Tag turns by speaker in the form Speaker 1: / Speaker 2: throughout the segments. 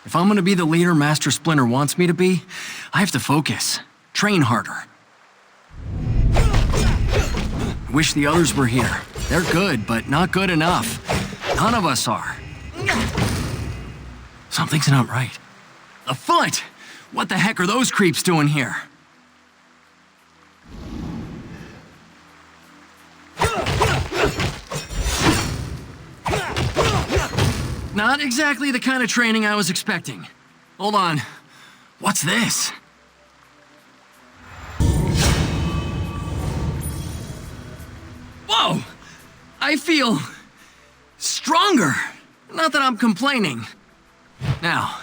Speaker 1: If I'm gonna be the leader Master Splinter wants me to be, I have to focus, train harder. Wish the others were here. They're good, but not good enough. None of us are. Something's not right. A foot! What the heck are those creeps doing here? Not exactly the kind of training I was expecting. Hold on. What's this? Whoa! I feel stronger. Not that I'm complaining. Now,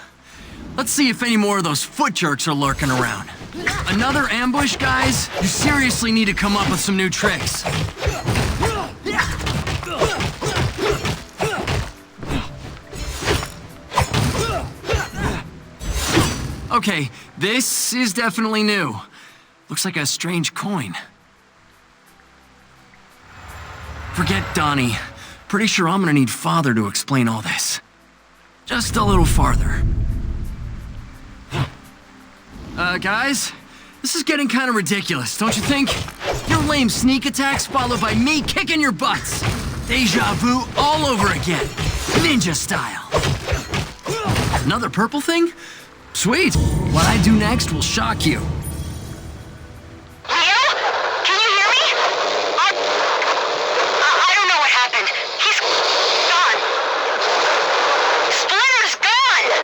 Speaker 1: let's see if any more of those foot jerks are lurking around. Another ambush, guys? You seriously need to come up with some new tricks. Okay, this is definitely new. Looks like a strange coin. Forget Donnie. Pretty sure I'm gonna need Father to explain all this. Just a little farther. Guys? This is getting kind of ridiculous, don't you think? Your lame sneak attacks followed by me kicking your butts. Deja vu all over again. Ninja style. Another purple thing? Sweet. What I do next will shock you.
Speaker 2: Leo? Can you hear me? I don't know what happened. He's gone. Splinter's gone!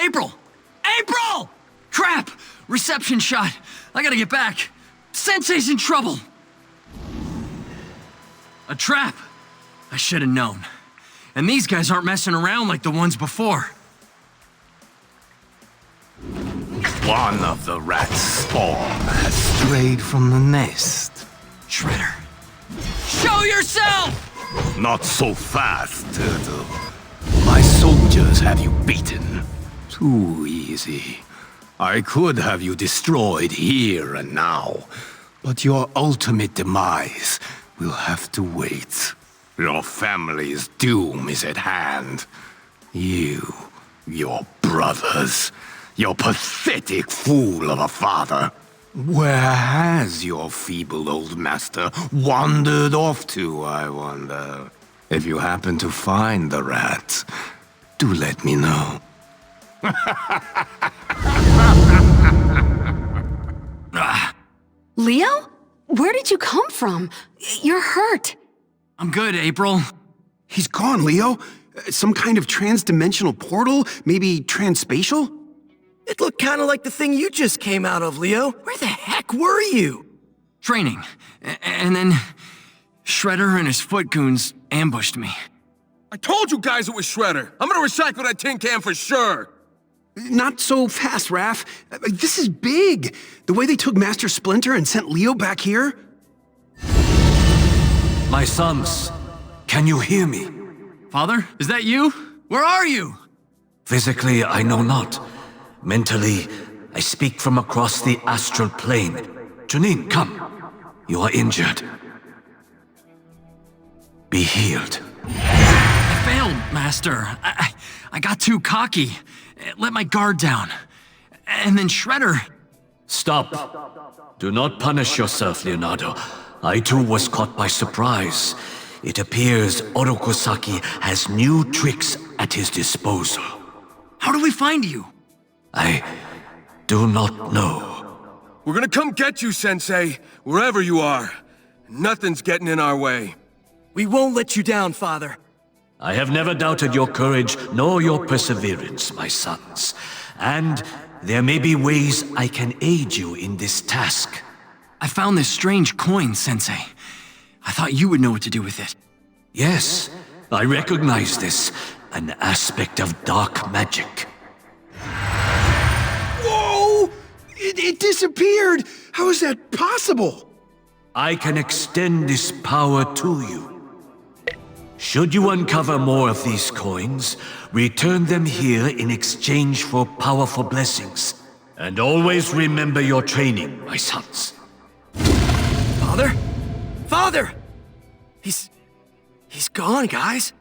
Speaker 1: April! April! Crap! Reception shot. I gotta get back. Sensei's in trouble. A trap. I should have known. And these guys aren't messing around like the ones before.
Speaker 3: One of the rat's spawn has strayed from the nest.
Speaker 1: Shredder. Show yourself!
Speaker 3: Not so fast, Turtle. My soldiers have you beaten. Too easy. I could have you destroyed here and now, but your ultimate demise will have to wait. Your family's doom is at hand. You, your brothers, your pathetic fool of a father. Where has your feeble old master wandered off to, I wonder? If you happen to find the rat, do let me know.
Speaker 4: Leo? Where did you come from? You're hurt.
Speaker 1: I'm good, April.
Speaker 5: He's gone, Leo. Some kind of trans-dimensional portal? Maybe transspatial?
Speaker 6: It looked kind of like the thing you just came out of, Leo. Where the heck were you?
Speaker 1: Training. And then Shredder and his foot goons ambushed me.
Speaker 7: I told you guys it was Shredder. I'm gonna recycle that tin can for sure.
Speaker 5: Not so fast, Raph. This is big. The way they took Master Splinter and sent Leo back here.
Speaker 8: My sons, can you hear me?
Speaker 1: Father, is that you? Where are you?
Speaker 8: Physically, I know not. Mentally, I speak from across the astral plane. Janine, come. You are injured. Be healed.
Speaker 1: I failed, Master. I got too cocky. Let my guard down. And then Shredder...
Speaker 8: Stop. Do not punish yourself, Leonardo. I too was caught by surprise. It appears Orokusaki has new tricks at his disposal.
Speaker 1: How do we find you?
Speaker 8: I do not know.
Speaker 7: We're gonna come get you, Sensei, wherever you are. Nothing's getting in our way.
Speaker 6: We won't let you down, Father.
Speaker 8: I have never doubted your courage nor your perseverance, my sons. And there may be ways I can aid you in this task.
Speaker 1: I found this strange coin, Sensei. I thought you would know what to do with it.
Speaker 8: Yes, I recognize this. An aspect of dark magic.
Speaker 5: Whoa! It disappeared! How is that possible?
Speaker 8: I can extend this power to you. Should you uncover more of these coins, return them here in exchange for powerful blessings. And always remember your training, my sons.
Speaker 6: Father? Father! He's gone, guys.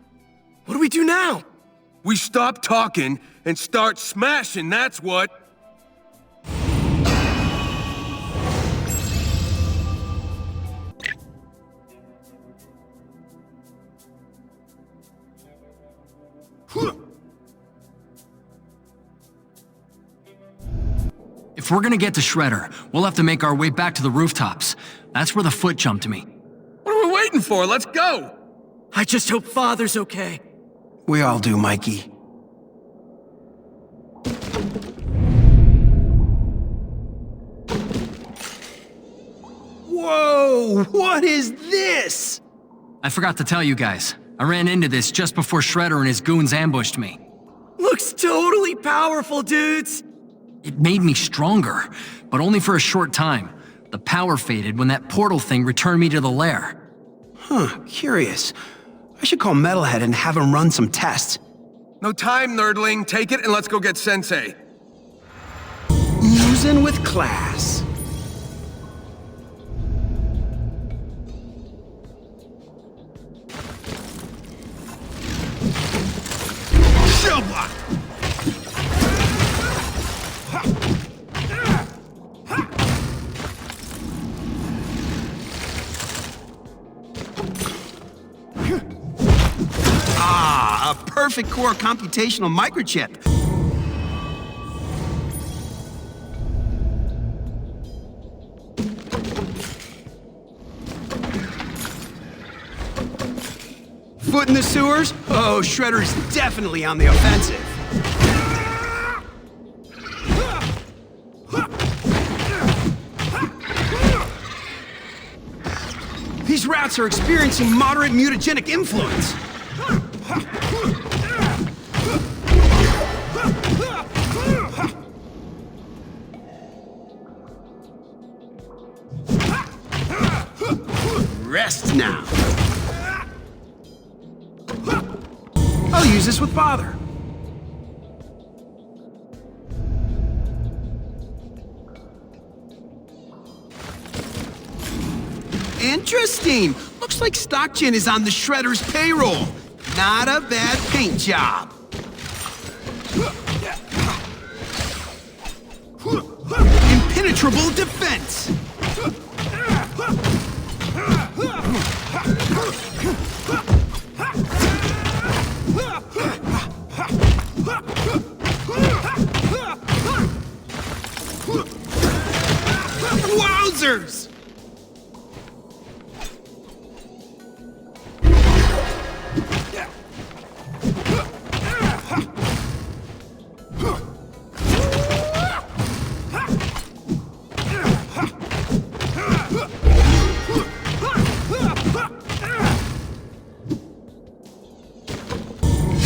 Speaker 6: What do we do now?
Speaker 7: We stop talking and start smashing, that's what.
Speaker 1: If we're gonna get to Shredder, we'll have to make our way back to the rooftops. That's where the foot jumped me.
Speaker 7: What are we waiting for? Let's go!
Speaker 6: I just hope Father's okay.
Speaker 5: We all do, Mikey. Whoa! What is this?
Speaker 1: I forgot to tell you guys. I ran into this just before Shredder and his goons ambushed me.
Speaker 6: Looks totally powerful, dudes.
Speaker 1: It made me stronger, but only for a short time. The power faded when that portal thing returned me to the lair.
Speaker 5: Huh, curious. I should call Metalhead and have him run some tests.
Speaker 7: No time, nerdling. Take it and let's go get Sensei.
Speaker 5: Oozing with class. Shell block! Ah, a perfect core computational microchip. Foot in the sewers? Oh, Shredder's definitely on the offensive. These rats are experiencing moderate mutagenic influence. Rest now. I'll use this with Father. Interesting. Looks like Stockchin is on the Shredder's payroll. Not a bad paint job. Impenetrable defense. Wowzers!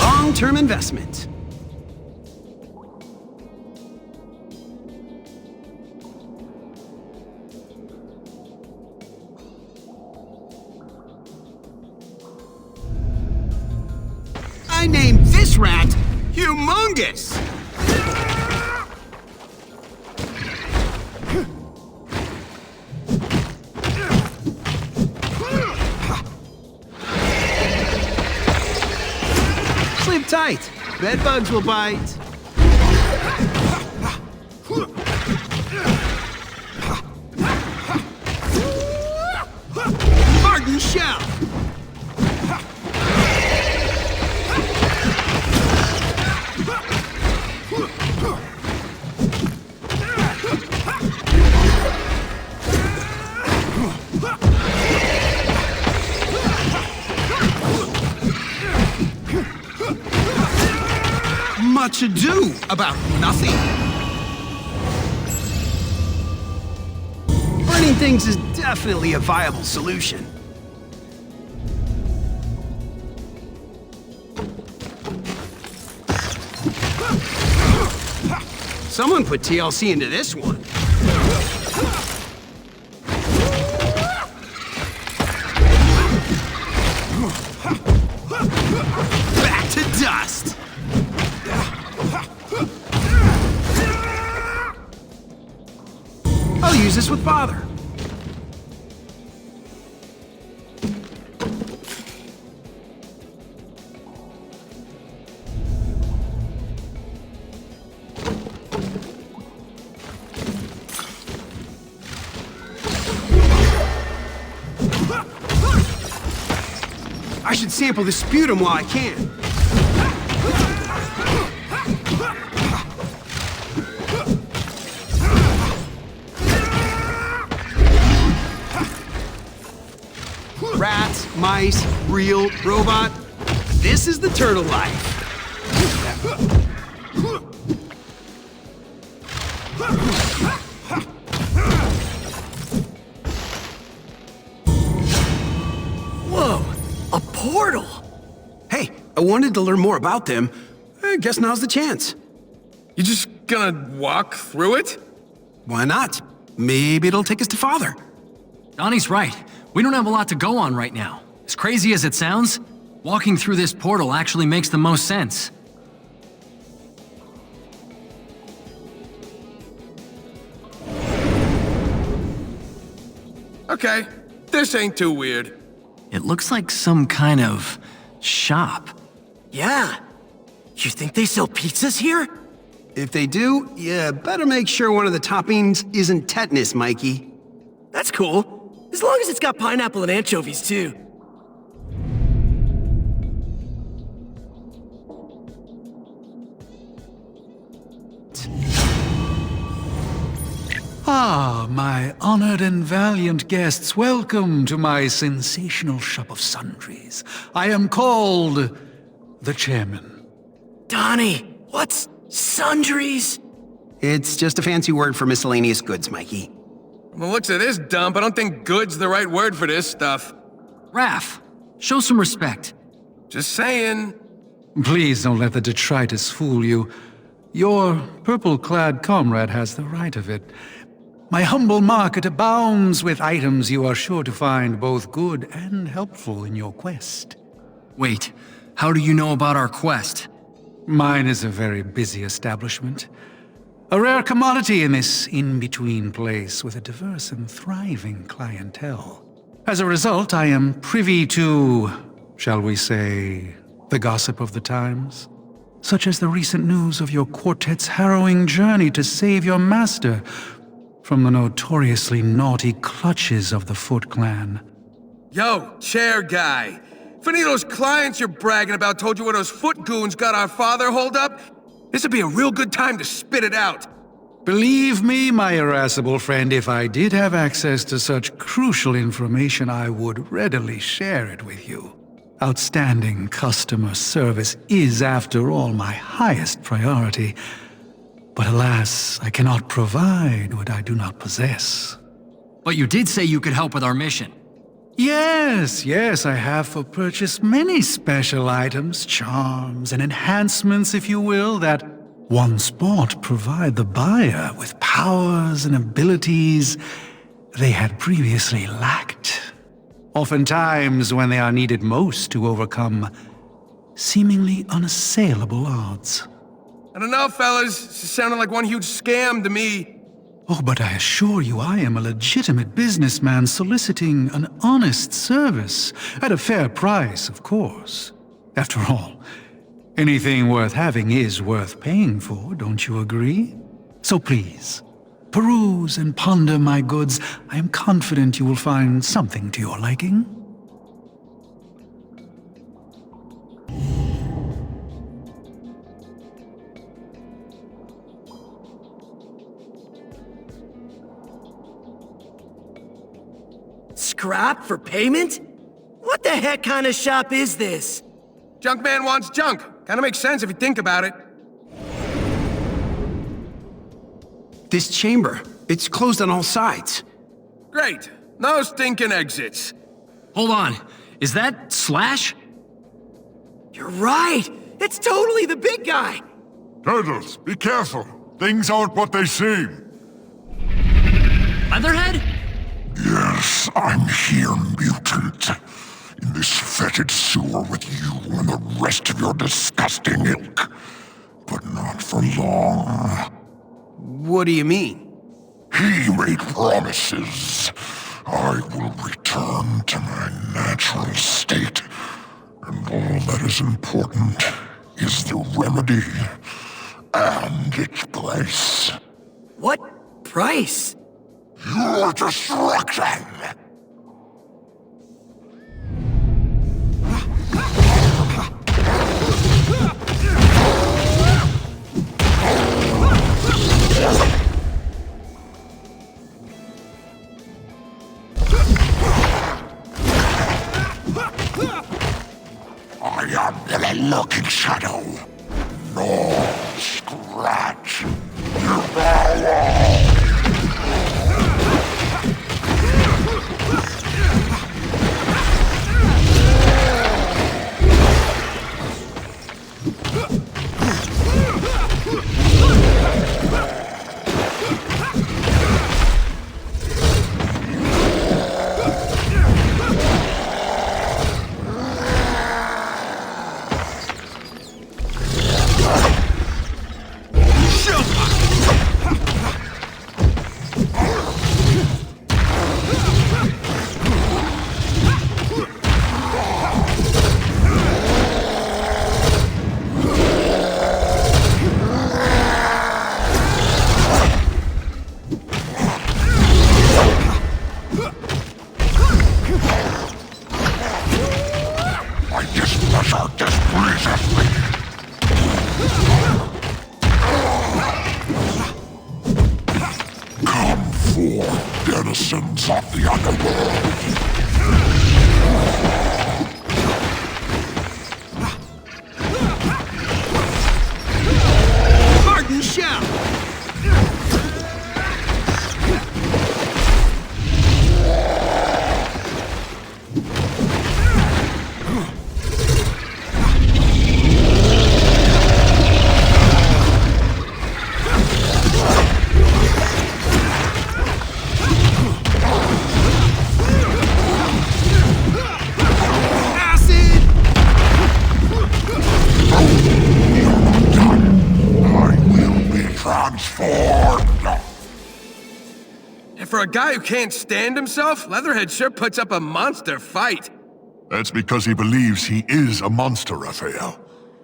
Speaker 5: Long-term investment. I named this rat Humongous. Sleep tight. Bed bugs will bite. Martin Shell. Much ado about nothing. Burning things is definitely a viable solution. Someone put TLC into this one. Back to dust. I'll use this with Father. I should sample the sputum while I can. Rats, mice, real, robot. This is the turtle life.
Speaker 6: Whoa, a portal!
Speaker 5: Hey, I wanted to learn more about them. I guess now's the chance.
Speaker 7: You just gonna walk through it?
Speaker 5: Why not? Maybe it'll take us to Father.
Speaker 1: Donnie's right. We don't have a lot to go on right now. As crazy as it sounds, walking through this portal actually makes the most sense.
Speaker 7: Okay, this ain't too weird.
Speaker 1: It looks like some kind of shop.
Speaker 6: Yeah. You think they sell pizzas here?
Speaker 5: If they do, you better make sure one of the toppings isn't tetanus, Mikey.
Speaker 6: That's cool. As long as it's got pineapple and anchovies, too.
Speaker 9: Ah, my honored and valiant guests, welcome to my sensational shop of sundries. I am called the Chairman.
Speaker 6: Donnie, what's sundries?
Speaker 5: It's just a fancy word for miscellaneous goods, Mikey.
Speaker 7: From the looks of this dump, I don't think good's the right word for this stuff.
Speaker 1: Raph, show some respect.
Speaker 7: Just saying.
Speaker 9: Please don't let the detritus fool you. Your purple-clad comrade has the right of it. My humble market abounds with items you are sure to find both good and helpful in your quest.
Speaker 1: Wait, how do you know about our quest?
Speaker 9: Mine is a very busy establishment. A rare commodity in this in-between place with a diverse and thriving clientele. As a result, I am privy to, shall we say, the gossip of the times. Such as the recent news of your quartet's harrowing journey to save your master from the notoriously naughty clutches of the Foot Clan.
Speaker 7: Yo, chair guy. If any of those clients you're bragging about told you where those foot goons got our father holed up, this would be a real good time to spit it out.
Speaker 9: Believe me, my irascible friend, if I did have access to such crucial information, I would readily share it with you. Outstanding customer service is, after all, my highest priority. But alas, I cannot provide what I do not possess.
Speaker 1: But you did say you could help with our mission.
Speaker 9: Yes, I have for purchase many special items, charms, and enhancements, if you will, that once bought provide the buyer with powers and abilities they had previously lacked. Oftentimes when they are needed most to overcome seemingly unassailable odds.
Speaker 7: I don't know, fellas. This is sounding like one huge scam to me.
Speaker 9: Oh, but I assure you I am a legitimate businessman soliciting an honest service, at a fair price, of course. After all, anything worth having is worth paying for, don't you agree? So please, peruse and ponder my goods. I am confident you will find something to your liking.
Speaker 6: Scrap for payment? What the heck kind of shop is this?
Speaker 7: Junk man wants junk. Kinda makes sense if you think about it.
Speaker 5: This chamber, it's closed on all sides.
Speaker 7: Great. No stinking exits.
Speaker 1: Hold on, is that Slash?
Speaker 6: You're right! It's totally the big guy!
Speaker 10: Turtles, be careful. Things aren't what they seem.
Speaker 1: Leatherhead?
Speaker 10: Yes, I'm here, Mutant. In this fetid sewer with you and the rest of your disgusting ilk. But not for long.
Speaker 5: What do you mean?
Speaker 10: He made promises. I will return to my natural state. And all that is important is the remedy and its price.
Speaker 6: What price?
Speaker 10: Your destruction! lurking shadow, nor scratch your power. Denizens of the underworld.
Speaker 5: Harden shell!
Speaker 7: For a guy who can't stand himself, Leatherhead sure puts up a monster fight.
Speaker 10: That's because he believes he is a monster, Raphael.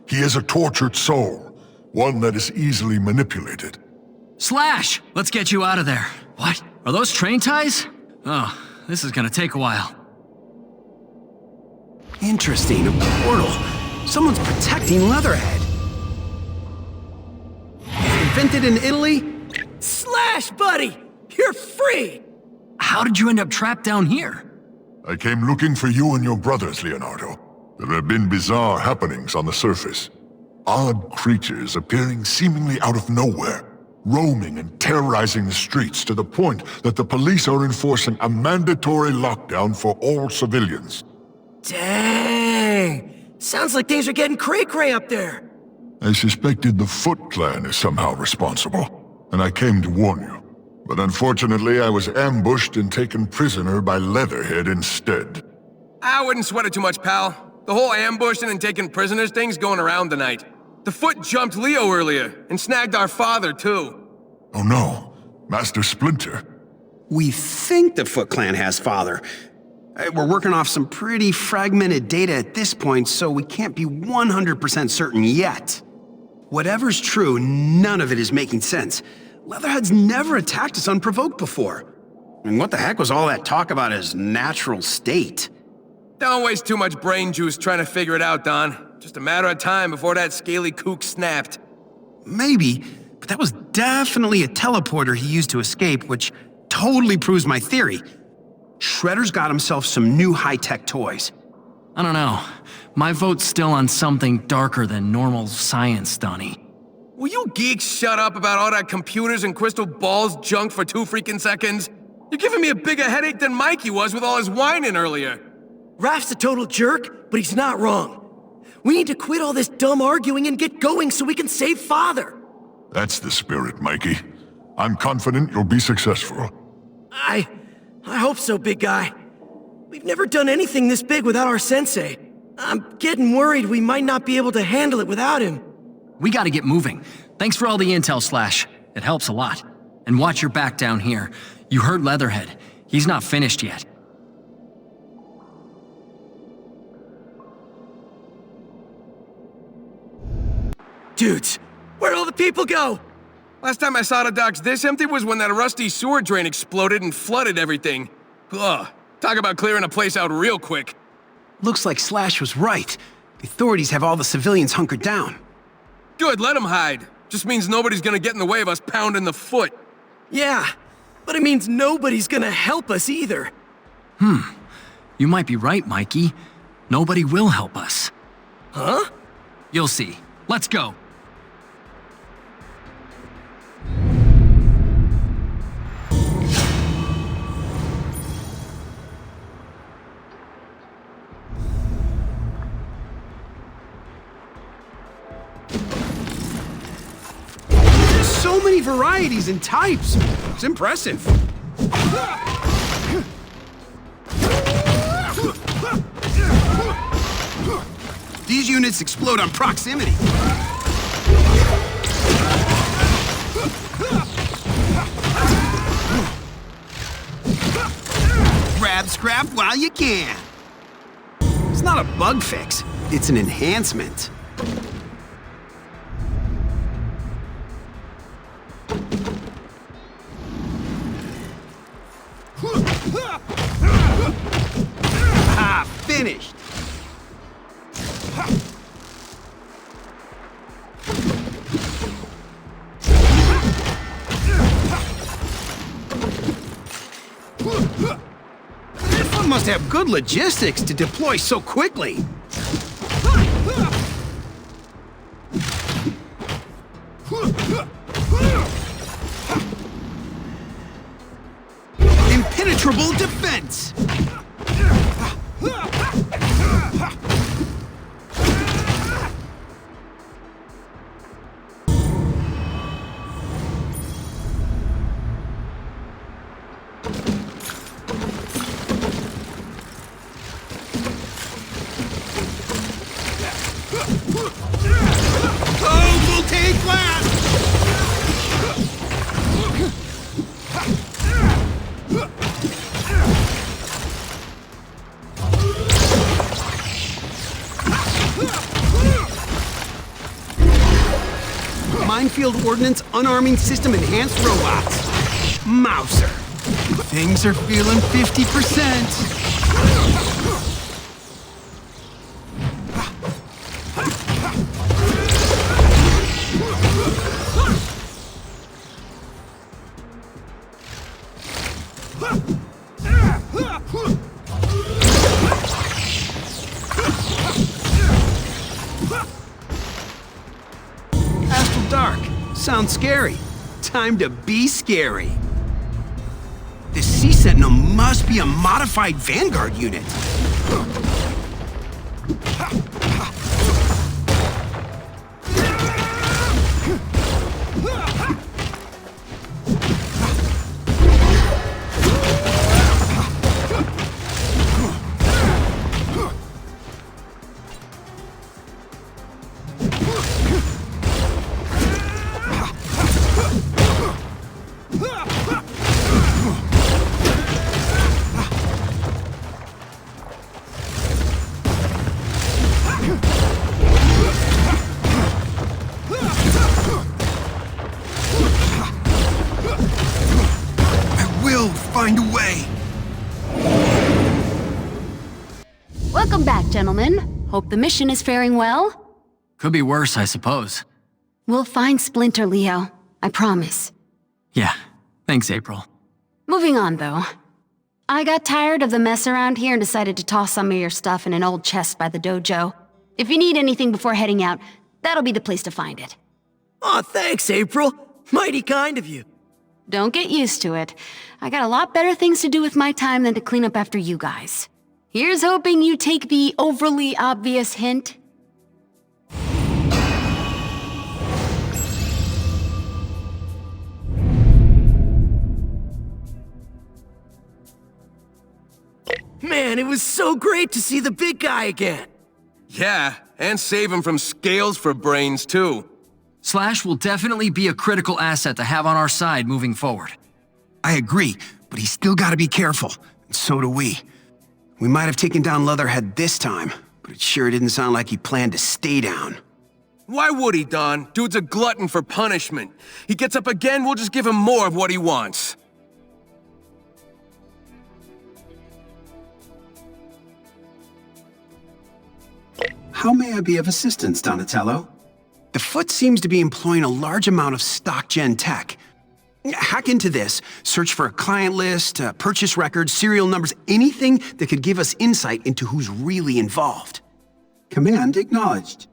Speaker 10: He is a tortured soul, one that is easily manipulated.
Speaker 1: Slash! Let's get you out of there. What? Are those train ties? Oh, this is gonna take a while.
Speaker 5: Interesting, a portal. Someone's protecting Leatherhead. Invented in Italy?
Speaker 6: Slash, buddy! You're free!
Speaker 1: How did you end up trapped down here?
Speaker 10: I came looking for you and your brothers, Leonardo. There have been bizarre happenings on the surface. Odd creatures appearing seemingly out of nowhere, roaming and terrorizing the streets to the point that the police are enforcing a mandatory lockdown for all civilians.
Speaker 6: Dang! Sounds like things are getting cray-cray up there.
Speaker 10: I suspected the Foot Clan is somehow responsible, and I came to warn you. But unfortunately, I was ambushed and taken prisoner by Leatherhead instead.
Speaker 7: I wouldn't sweat it too much, pal. The whole ambushing and taking prisoners thing's going around tonight. The Foot jumped Leo earlier, and snagged our father, too.
Speaker 10: Oh no, Master Splinter.
Speaker 5: We think the Foot Clan has father. We're working off some pretty fragmented data at this point, so we can't be 100% certain yet. Whatever's true, none of it is making sense. Leatherhead's never attacked us unprovoked before. And what the heck was all that talk about his natural state?
Speaker 7: Don't waste too much brain juice trying to figure it out, Don. Just a matter of time before that scaly kook snapped.
Speaker 5: Maybe, but that was definitely a teleporter he used to escape, which totally proves my theory. Shredder's got himself some new high-tech toys.
Speaker 1: I don't know. My vote's still on something darker than normal science, Donnie.
Speaker 7: Will you geeks shut up about all that computers and crystal balls junk for 2 freaking seconds? You're giving me a bigger headache than Mikey was with all his whining earlier.
Speaker 6: Raph's a total jerk, but he's not wrong. We need to quit all this dumb arguing and get going so we can save Father.
Speaker 10: That's the spirit, Mikey. I'm confident you'll be successful.
Speaker 6: I hope so, big guy. We've never done anything this big without our sensei. I'm getting worried we might not be able to handle it without him.
Speaker 1: We gotta get moving. Thanks for all the intel, Slash. It helps a lot. And watch your back down here. You heard Leatherhead. He's not finished yet.
Speaker 6: Dudes, where'd all the people go?
Speaker 7: Last time I saw the docks this empty was when that rusty sewer drain exploded and flooded everything. Ugh, talk about clearing a place out real quick.
Speaker 5: Looks like Slash was right. The authorities have all the civilians hunkered down.
Speaker 7: Good, let them hide. Just means nobody's gonna get in the way of us pounding the Foot.
Speaker 6: Yeah, but it means nobody's gonna help us either.
Speaker 1: You might be right, Mikey. Nobody will help us.
Speaker 6: Huh?
Speaker 1: You'll see. Let's go.
Speaker 5: There's so many varieties and types. It's impressive. These units explode on proximity. Grab scrap while you can. It's not a bug fix, it's an enhancement. Ah, finished. This one must have good logistics to deploy so quickly. Impenetrable defense. Oh, we'll take that! Minefield Ordnance Unarming System Enhanced Robots. Mouser. Things are feeling 50%. Astral Dark. Sounds scary. Time to be scary. This Sea Sentinel must be a modified Vanguard unit. Find a way.
Speaker 4: Welcome back, gentlemen. Hope the mission is faring well.
Speaker 1: Could be worse, I suppose.
Speaker 4: We'll find Splinter, Leo. I promise.
Speaker 1: Yeah, thanks, April.
Speaker 4: Moving on, though. I got tired of the mess around here and decided to toss some of your stuff in an old chest by the dojo. If you need anything before heading out, that'll be the place to find it.
Speaker 6: Aw, thanks, April. Mighty kind of you.
Speaker 4: Don't get used to it. I got a lot better things to do with my time than to clean up after you guys. Here's hoping you take the overly obvious hint.
Speaker 6: Man, it was so great to see the big guy again.
Speaker 7: Yeah, and save him from scales for brains, too.
Speaker 1: Slash will definitely be a critical asset to have on our side moving forward.
Speaker 5: I agree, but he's still gotta be careful. And so do we. We might have taken down Leatherhead this time, but it sure didn't sound like he planned to stay down.
Speaker 7: Why would he, Don? Dude's a glutton for punishment. He gets up again, we'll just give him more of what he wants.
Speaker 5: How may I be of assistance, Donatello? The Foot seems to be employing a large amount of stock-gen tech. Hack into this, search for a client list, purchase records, serial numbers, anything that could give us insight into who's really involved. Command acknowledged.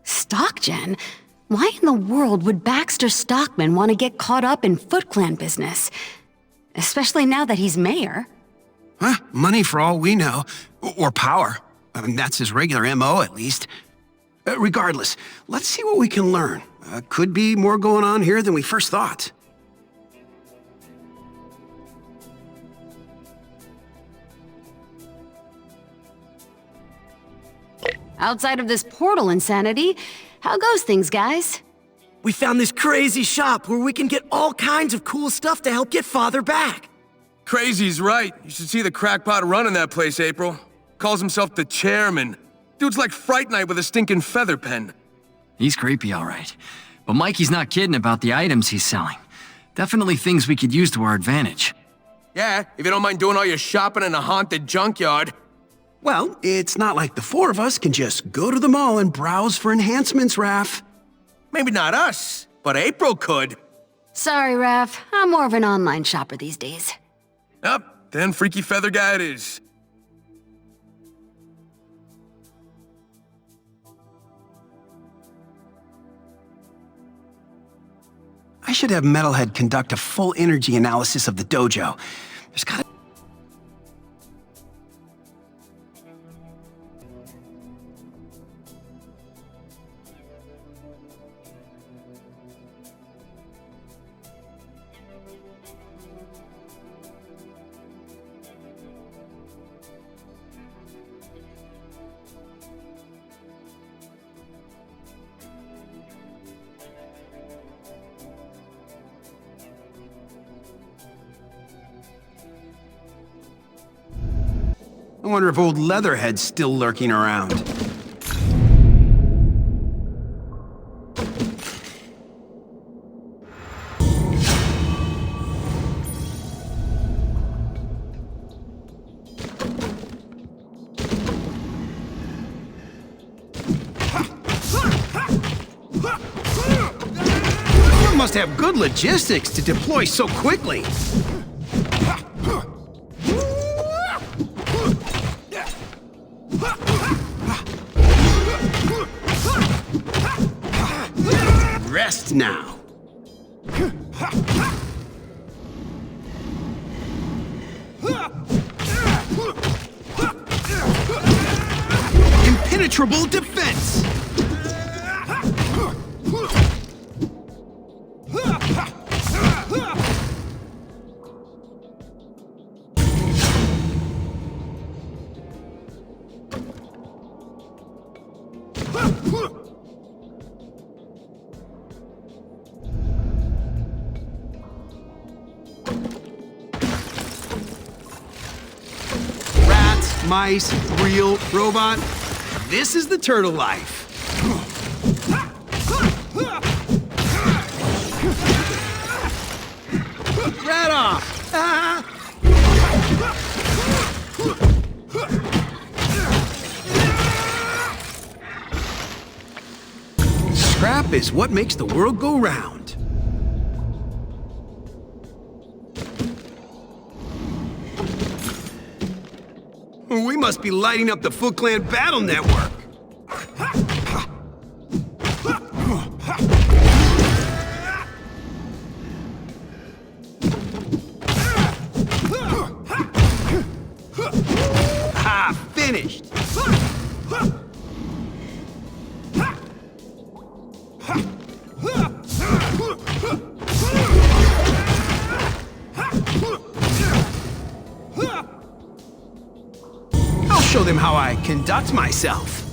Speaker 4: Stockgen? Why in the world would Baxter Stockman want to get caught up in Foot Clan business? Especially now that he's mayor.
Speaker 5: Huh? Money for all we know. Or power. I mean, that's his regular MO, at least. Regardless, let's see what we can learn. Could be more going on here than we first thought.
Speaker 4: Outside of this portal insanity, how goes things, guys?
Speaker 6: We found this crazy shop where we can get all kinds of cool stuff to help get Father back.
Speaker 7: Crazy's right. You should see the crackpot running that place, April. Calls himself the chairman. Dude's like Fright Night with a stinking feather pen.
Speaker 1: He's creepy, all right. But Mikey's not kidding about the items he's selling. Definitely things we could use to our advantage.
Speaker 7: Yeah, if you don't mind doing all your shopping in a haunted junkyard.
Speaker 5: Well, it's not like the four of us can just go to the mall and browse for enhancements, Raph.
Speaker 7: Maybe not us, but April could.
Speaker 4: Sorry, Raph. I'm more of an online shopper these days.
Speaker 7: Up, then Freaky Feather Guy it is.
Speaker 5: I should have Metalhead conduct a full energy analysis of the dojo. There's gotta... I wonder if old Leatherhead's still lurking around. You must have good logistics to deploy so quickly. Rest now. Impenetrable defense. Mice, real, robot. This is the turtle life. Rat off! Ah. Scrap is what makes the world go round. We must be lighting up the Foot Clan battle network. Ah, finished. Show them how I conduct myself.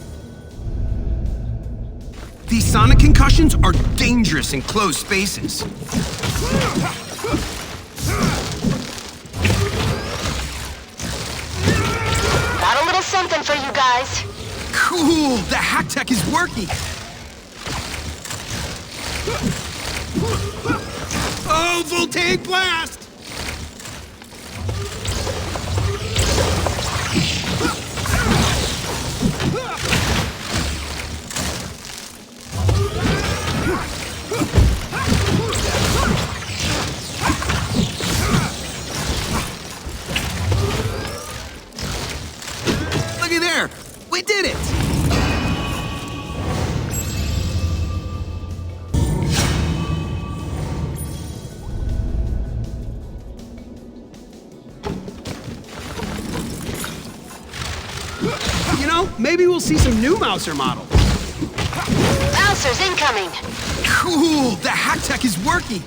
Speaker 5: These sonic concussions are dangerous in closed spaces.
Speaker 2: Got a little something for you guys.
Speaker 5: Cool, the hack tech is working. Oh, voltaic blast! Looky there! We did it! You know, maybe we'll see some new Mouser models.
Speaker 2: Mousers incoming.
Speaker 5: Cool! The hack tech is working!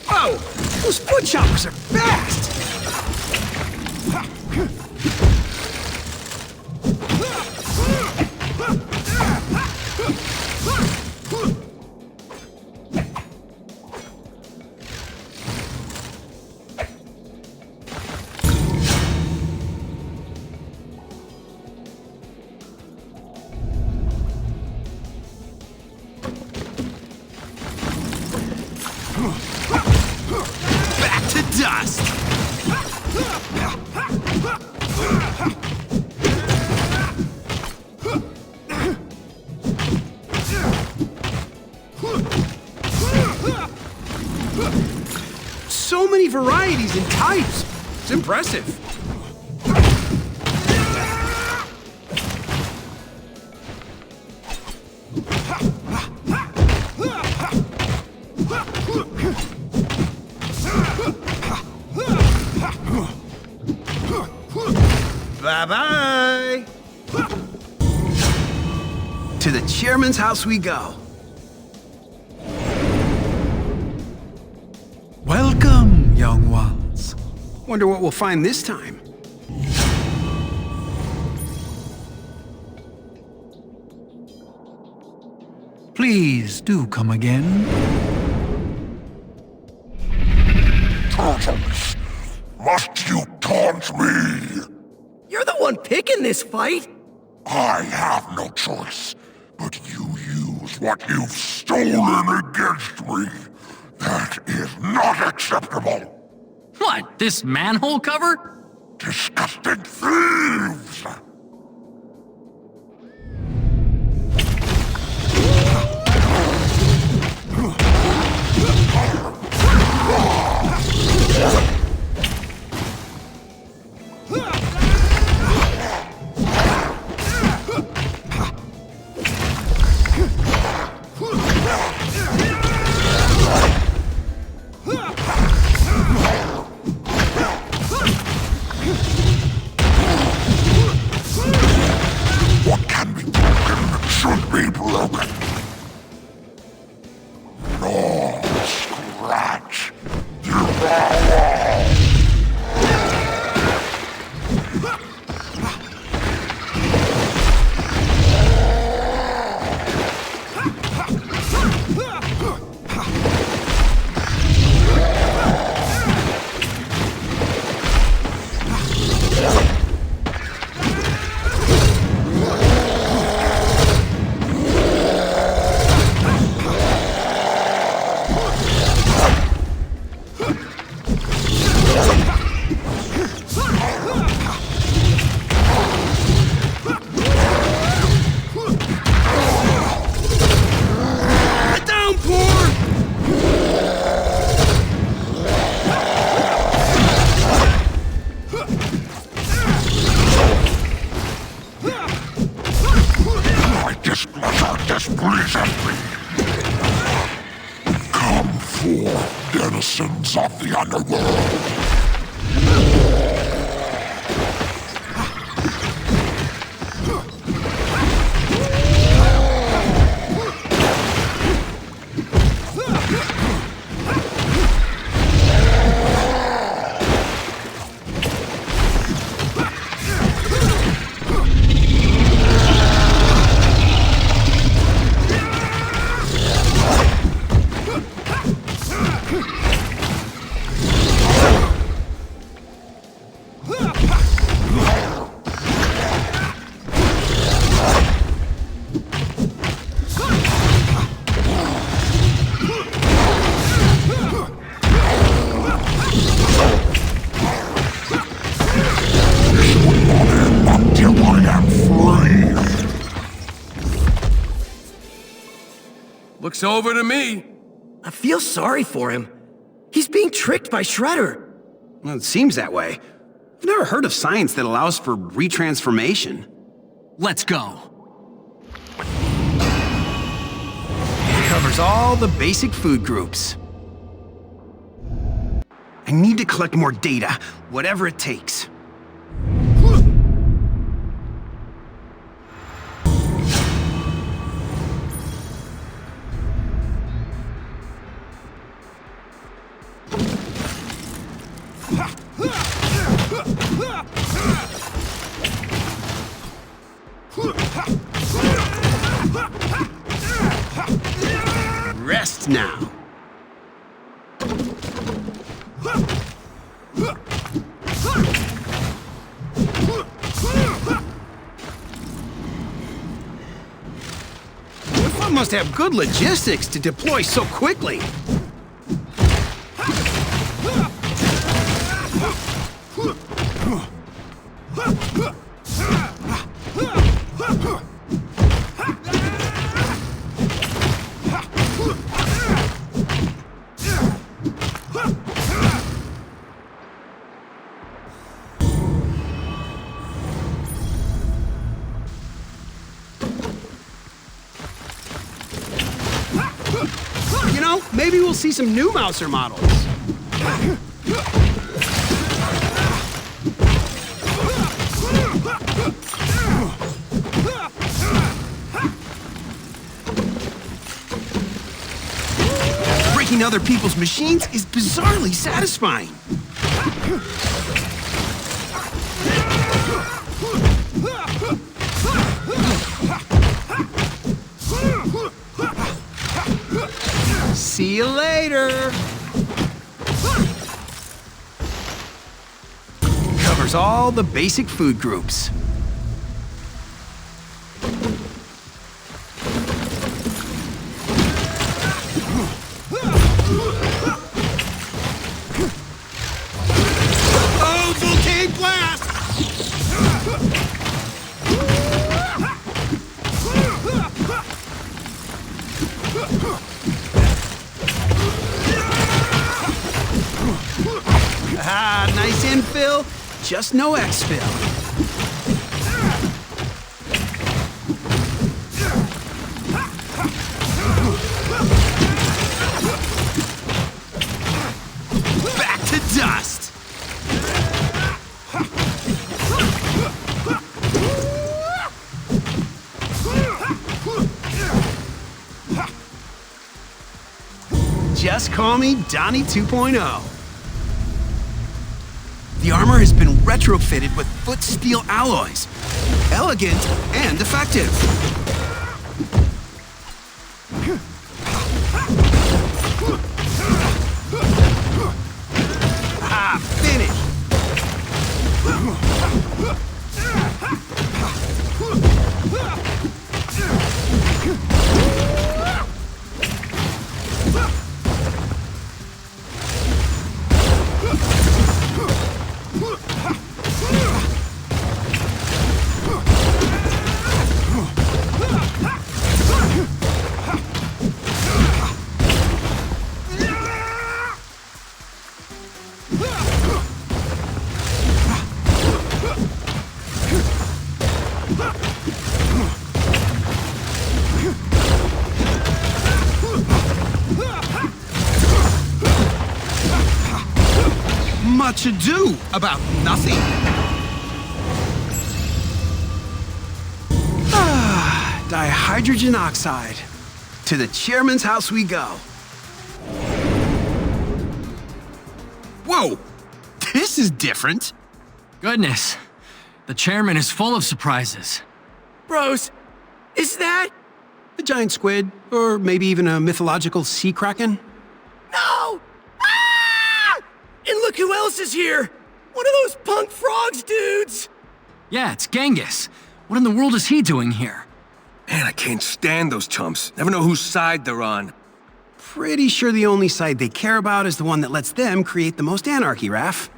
Speaker 5: Whoa! Those foot choppers are fast! Back to dust! So many varieties and types. It's impressive. Bye-bye! To the chairman's house we go.
Speaker 9: Welcome, young ones.
Speaker 5: Wonder what we'll find this time.
Speaker 9: Please do come again.
Speaker 10: Turtles, must you taunt me?
Speaker 6: You're the one picking this fight.
Speaker 10: I have no choice, but you use what you've stolen against me. That is not acceptable.
Speaker 1: What, this manhole cover?
Speaker 10: Disgusting thieves! What can be broken should be broken. No scratch. Devour. Come forth, denizens of the underworld.
Speaker 7: Looks over to me.
Speaker 6: I feel sorry for him. He's being tricked by Shredder.
Speaker 5: Well, it seems that way. I've never heard of science that allows for retransformation.
Speaker 1: Let's go.
Speaker 5: It covers all the basic food groups. I need to collect more data, whatever it takes. Rest now. One must have good logistics to deploy so quickly. You know, maybe we'll see some new Mouser models. Breaking other people's machines is bizarrely satisfying. See you later! Covers all the basic food groups. Oh, volcanic blast! Ah, nice infill, just no exfil. Back to dust. Just call me Donnie 2.0. The armor has been retrofitted with foot steel alloys. Elegant and effective. Ah, finish! Much ado about nothing. Ah, dihydrogen oxide. To the chairman's house we go. Whoa, this is different.
Speaker 1: Goodness, the chairman is full of surprises.
Speaker 6: Bros, is that?
Speaker 5: A giant squid, or maybe even a mythological sea kraken?
Speaker 6: No! Ah! And look who else is here! One of those punk frogs dudes!
Speaker 1: Yeah, it's Genghis. What in the world is he doing here?
Speaker 7: Man, I can't stand those chumps. Never know whose side they're on.
Speaker 5: Pretty sure the only side they care about is the one that lets them create the most anarchy, Raph.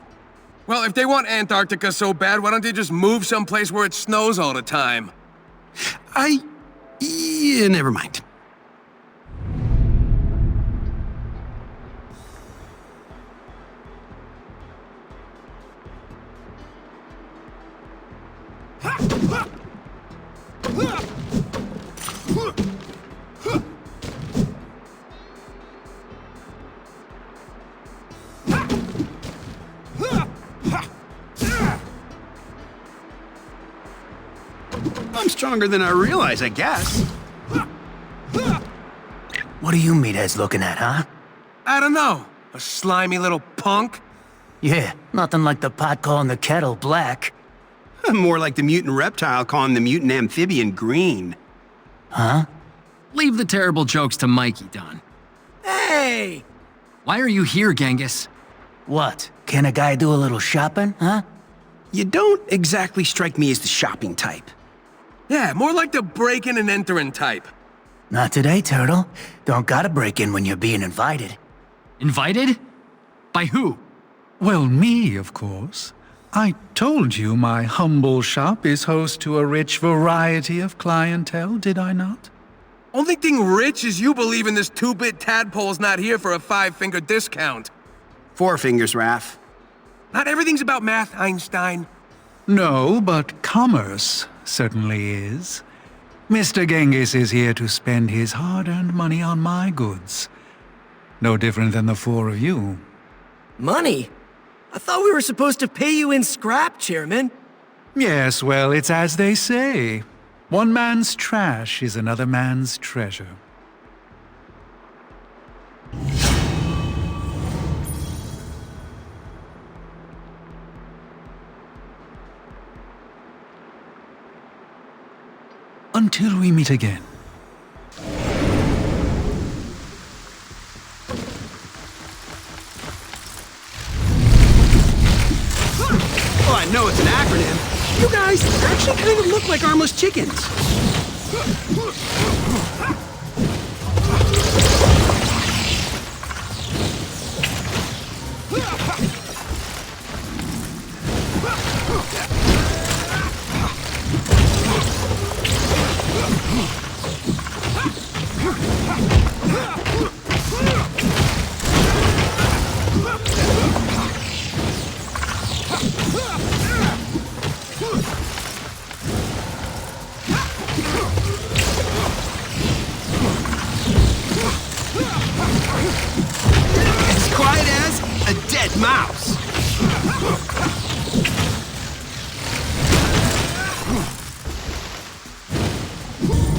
Speaker 7: Well, if they want Antarctica so bad, why don't they just move someplace where it snows all the time?
Speaker 5: Yeah, never mind. stronger than I realize, I guess.
Speaker 11: What are you meatheads looking at, huh?
Speaker 7: I don't know. A slimy little punk?
Speaker 11: Yeah, nothing like the pot calling the kettle black.
Speaker 5: More like the mutant reptile calling the mutant amphibian green.
Speaker 11: Huh?
Speaker 1: Leave the terrible jokes to Mikey, Don.
Speaker 6: Hey!
Speaker 1: Why are you here, Genghis?
Speaker 11: What? Can a guy do a little shopping, huh?
Speaker 5: You don't exactly strike me as the shopping type.
Speaker 7: Yeah, more like the breaking and entering type.
Speaker 11: Not today, Turtle. Don't gotta break in when you're being invited.
Speaker 1: Invited? By who?
Speaker 9: Well, me, of course. I told you my humble shop is host to a rich variety of clientele, did I not?
Speaker 7: Only thing rich is you believe in this 2-bit tadpole's not here for a 5-finger discount.
Speaker 5: 4 fingers, Raph.
Speaker 7: Not everything's about math, Einstein.
Speaker 9: No, but commerce certainly is. Mr. Genghis is here to spend his hard-earned money on my goods. No different than the 4 of you.
Speaker 6: Money? I thought we were supposed to pay you in scrap, Chairman.
Speaker 9: Yes, well, it's as they say. One man's trash is another man's treasure. Until we meet again.
Speaker 5: Well, I know it's an acronym. You guys actually kind of look like armless chickens. As quiet as a dead mouse.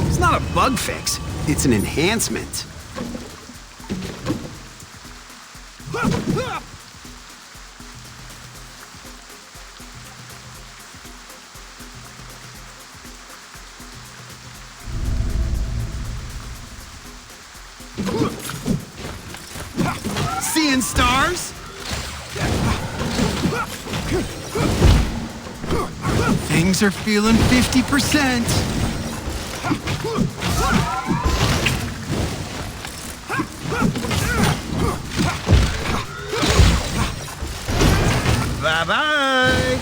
Speaker 5: It's not a bug fix, it's an enhancement. Seeing stars? Things are feeling 50%. Bye-bye.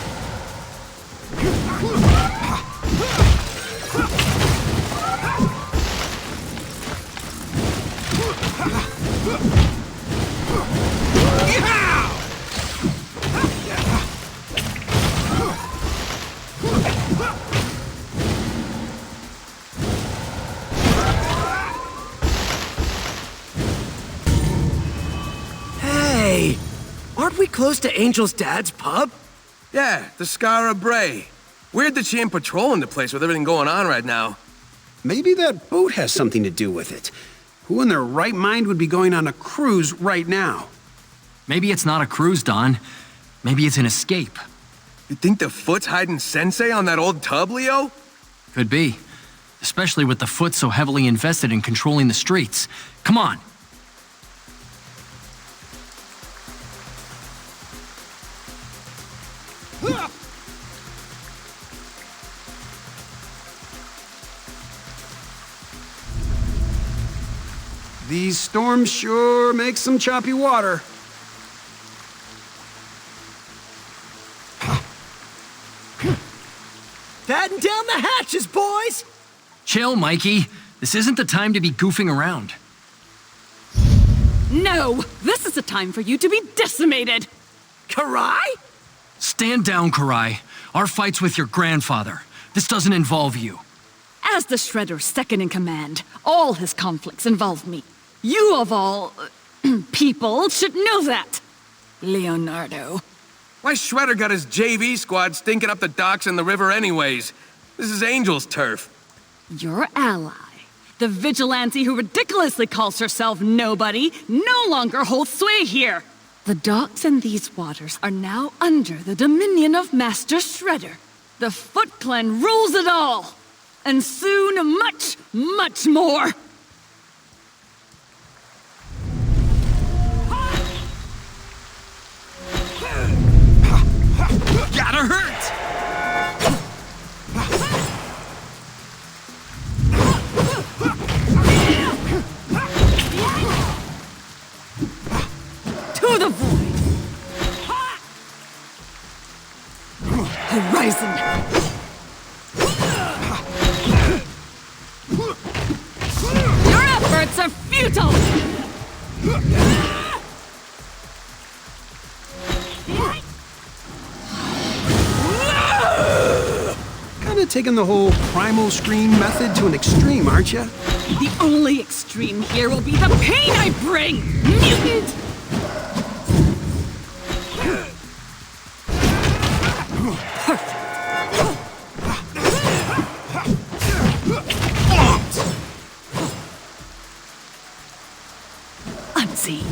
Speaker 6: Hey! Aren't we close to Angel's dad's pub?
Speaker 7: Yeah, the Scara Bray. Weird that she ain't patrolling the place with everything going on right now.
Speaker 5: Maybe that boat has something to do with it. Who in their right mind would be going on a cruise right now?
Speaker 1: Maybe it's not a cruise, Don. Maybe it's an escape.
Speaker 7: You think the Foot's hiding Sensei on that old tub, Leo?
Speaker 1: Could be. Especially with the Foot so heavily invested in controlling the streets. Come on.
Speaker 5: These storms sure make some choppy water.
Speaker 6: Batten down the hatches, boys!
Speaker 1: Chill, Mikey. This isn't the time to be goofing around.
Speaker 12: No! This is the time for you to be decimated!
Speaker 6: Karai?
Speaker 1: Stand down, Karai. Our fight's with your grandfather. This doesn't involve you.
Speaker 12: As the Shredder's second in command, all his conflicts involve me. You of all people should know that. Leonardo.
Speaker 7: Why Shredder got his JV squad stinking up the docks and the river anyways? This is Angel's turf.
Speaker 12: Your ally, the vigilante who ridiculously calls herself Nobody, no longer holds sway here. The docks in these waters are now under the dominion of Master Shredder. The Foot Clan rules it all. And soon, much, much more.
Speaker 5: Gotta hurt!
Speaker 12: To the void! Horizon! Your efforts are futile!
Speaker 5: Kinda taking the whole primal scream method to an extreme, aren't you?
Speaker 12: The only extreme here will be the pain I bring! Mutant! Unseen.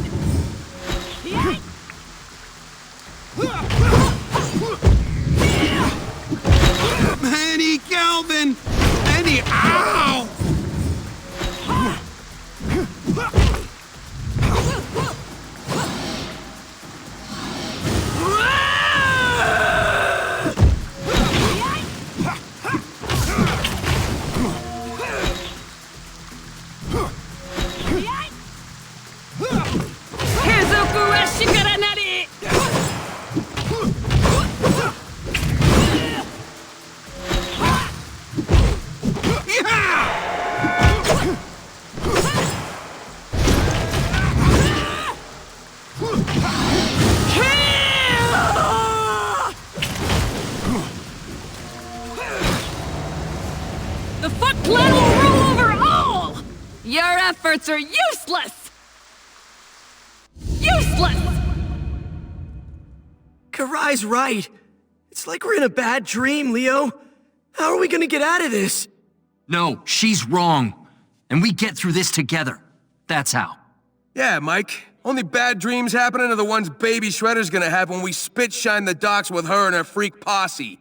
Speaker 5: Manny Calvin! Manny, ow!
Speaker 12: The Foot Clan will rule over all! Your efforts are useless! Useless!
Speaker 6: Karai's right. It's like we're in a bad dream, Leo. How are we gonna get out of this?
Speaker 1: No, she's wrong. And we get through this together. That's how.
Speaker 7: Yeah, Mike. Only bad dreams happening are the ones Baby Shredder's gonna have when we spit shine the docks with her and her freak posse.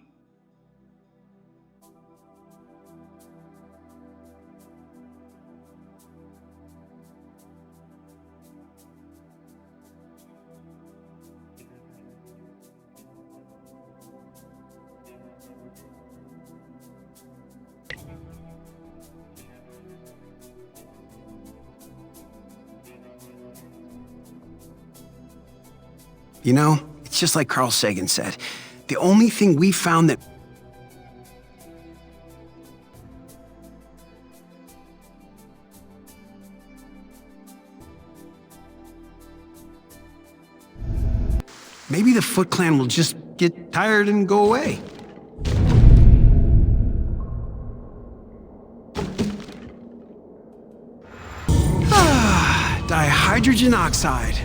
Speaker 5: You know, it's just like Carl Sagan said. The only thing we found that... Maybe the Foot Clan will just get tired and go away. Dihydrogen oxide.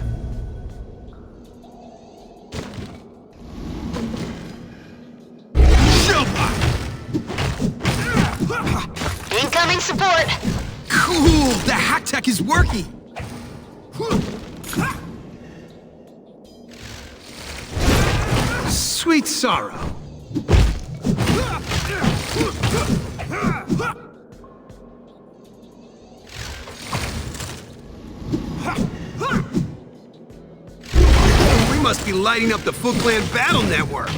Speaker 2: Incoming support.
Speaker 5: Cool! The hack tech is working! Sweet sorrow. We must be lighting up the Foot Clan battle network.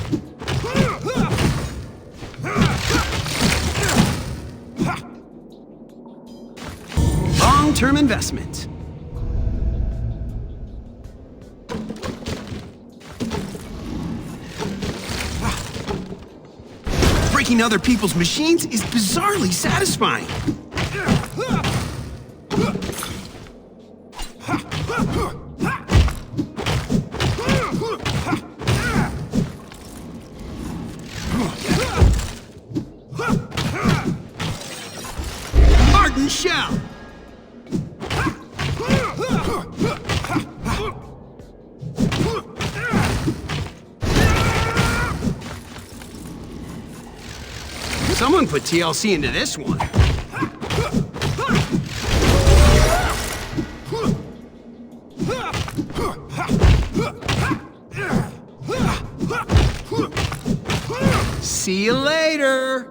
Speaker 5: Long-term investment. Breaking other people's machines is bizarrely satisfying. Martin Shell. Someone put TLC into this one. See you later!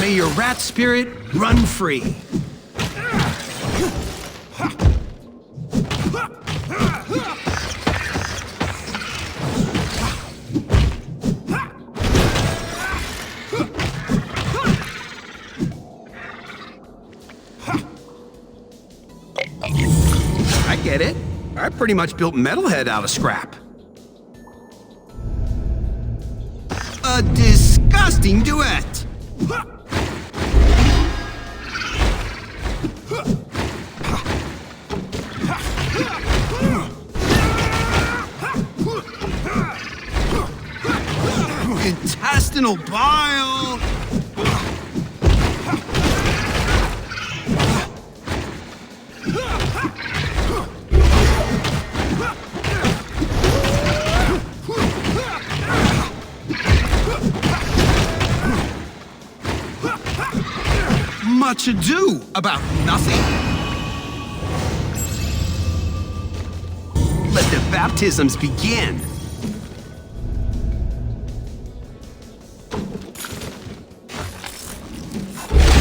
Speaker 5: May your rat spirit run free. I get it. I pretty much built Metalhead out of scrap. A disgusting duet! Intestinal bile! Much ado about nothing. Let the baptisms begin.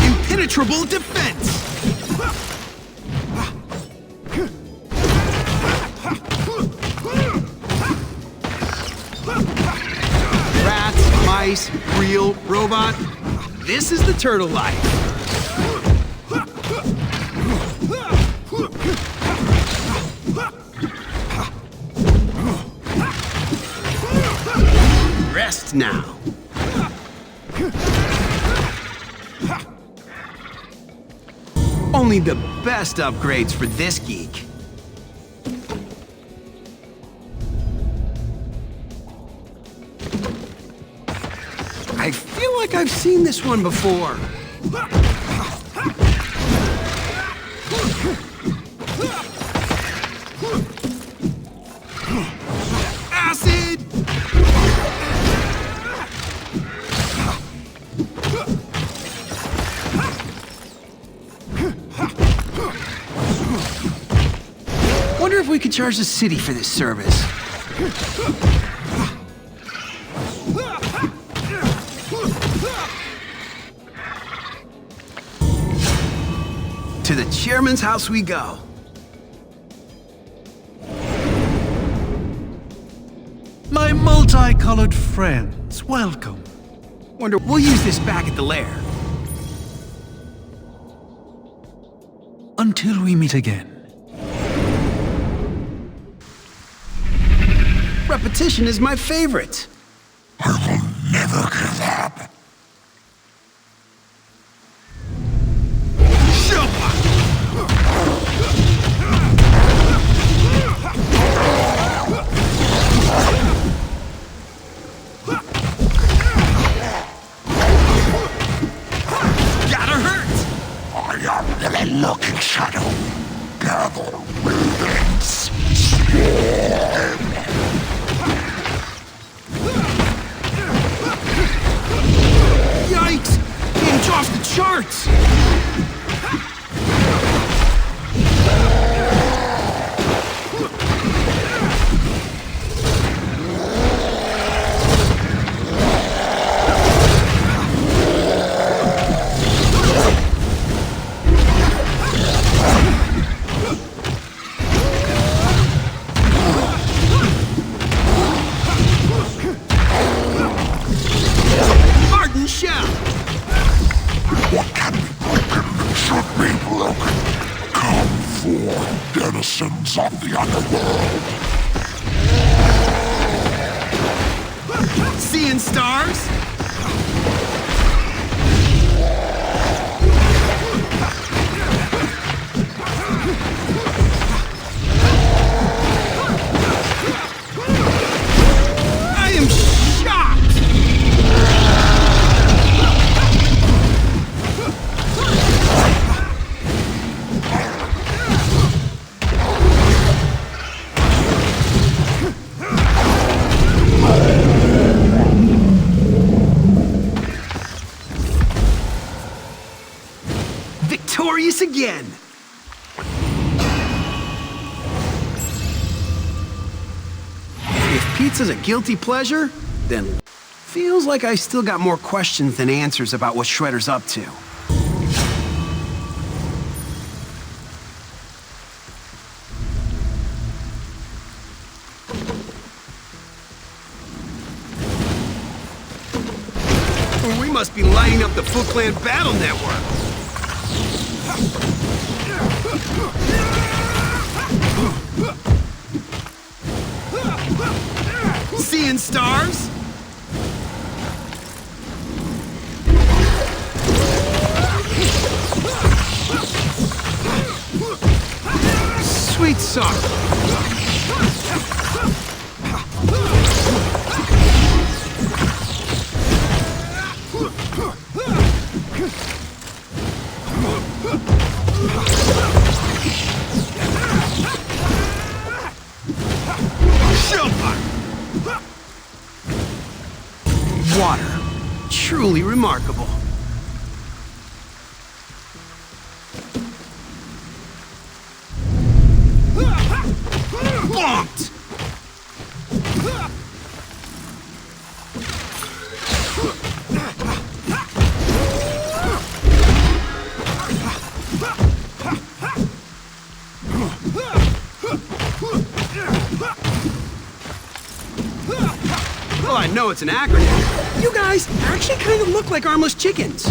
Speaker 5: Impenetrable defense. Rats, mice, real, robot. This is the turtle life. Rest now. Only the best upgrades for this geek. I feel like I've seen this one before. Acid! Wonder if we could charge the city for this service. To the chairman's house we go.
Speaker 9: My multicolored friends, welcome.
Speaker 5: Wonder, we'll use this back at the lair.
Speaker 9: Until we meet again.
Speaker 5: Repetition is my favorite.
Speaker 10: I will never give up. Looking shadow, gather ravens, swarm.
Speaker 5: Yikes! Game's off the charts!
Speaker 10: What can be broken should be broken. Come forth, denizens of the underworld.
Speaker 5: Seeing stars? I am shocked! pizza's a guilty pleasure, then feels like I still got more questions than answers about what Shredder's up to. We must be lighting up the Foot Clan battle network. Seeing stars? Sweet song. Water. Truly remarkable. Bonked! Well, I know it's an acronym. You guys actually kind of look like armless chickens.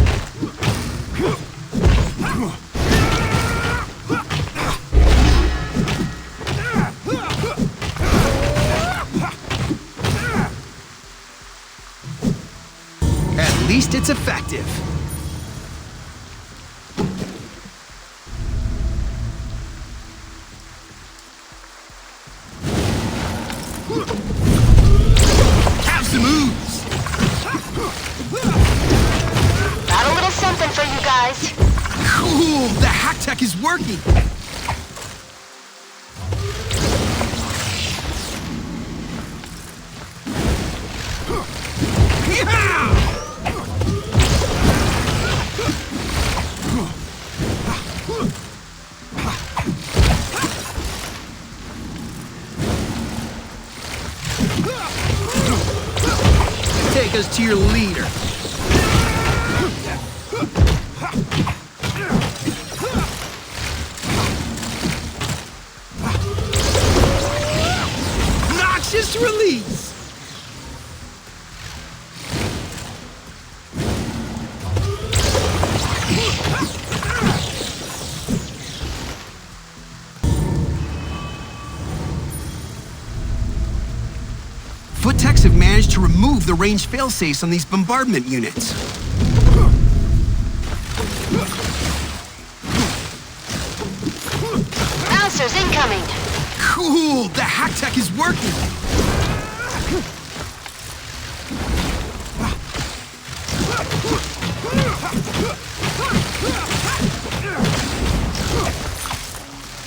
Speaker 5: At least it's effective. Have some moves.
Speaker 2: Got a little something for you guys.
Speaker 5: Cool, the hack tech is working. Take us to your leader. Noxious release. Foot techs have managed to remove the range failsafes on these bombardment units.
Speaker 2: Bouncers incoming.
Speaker 5: Cool, the hack tech is working.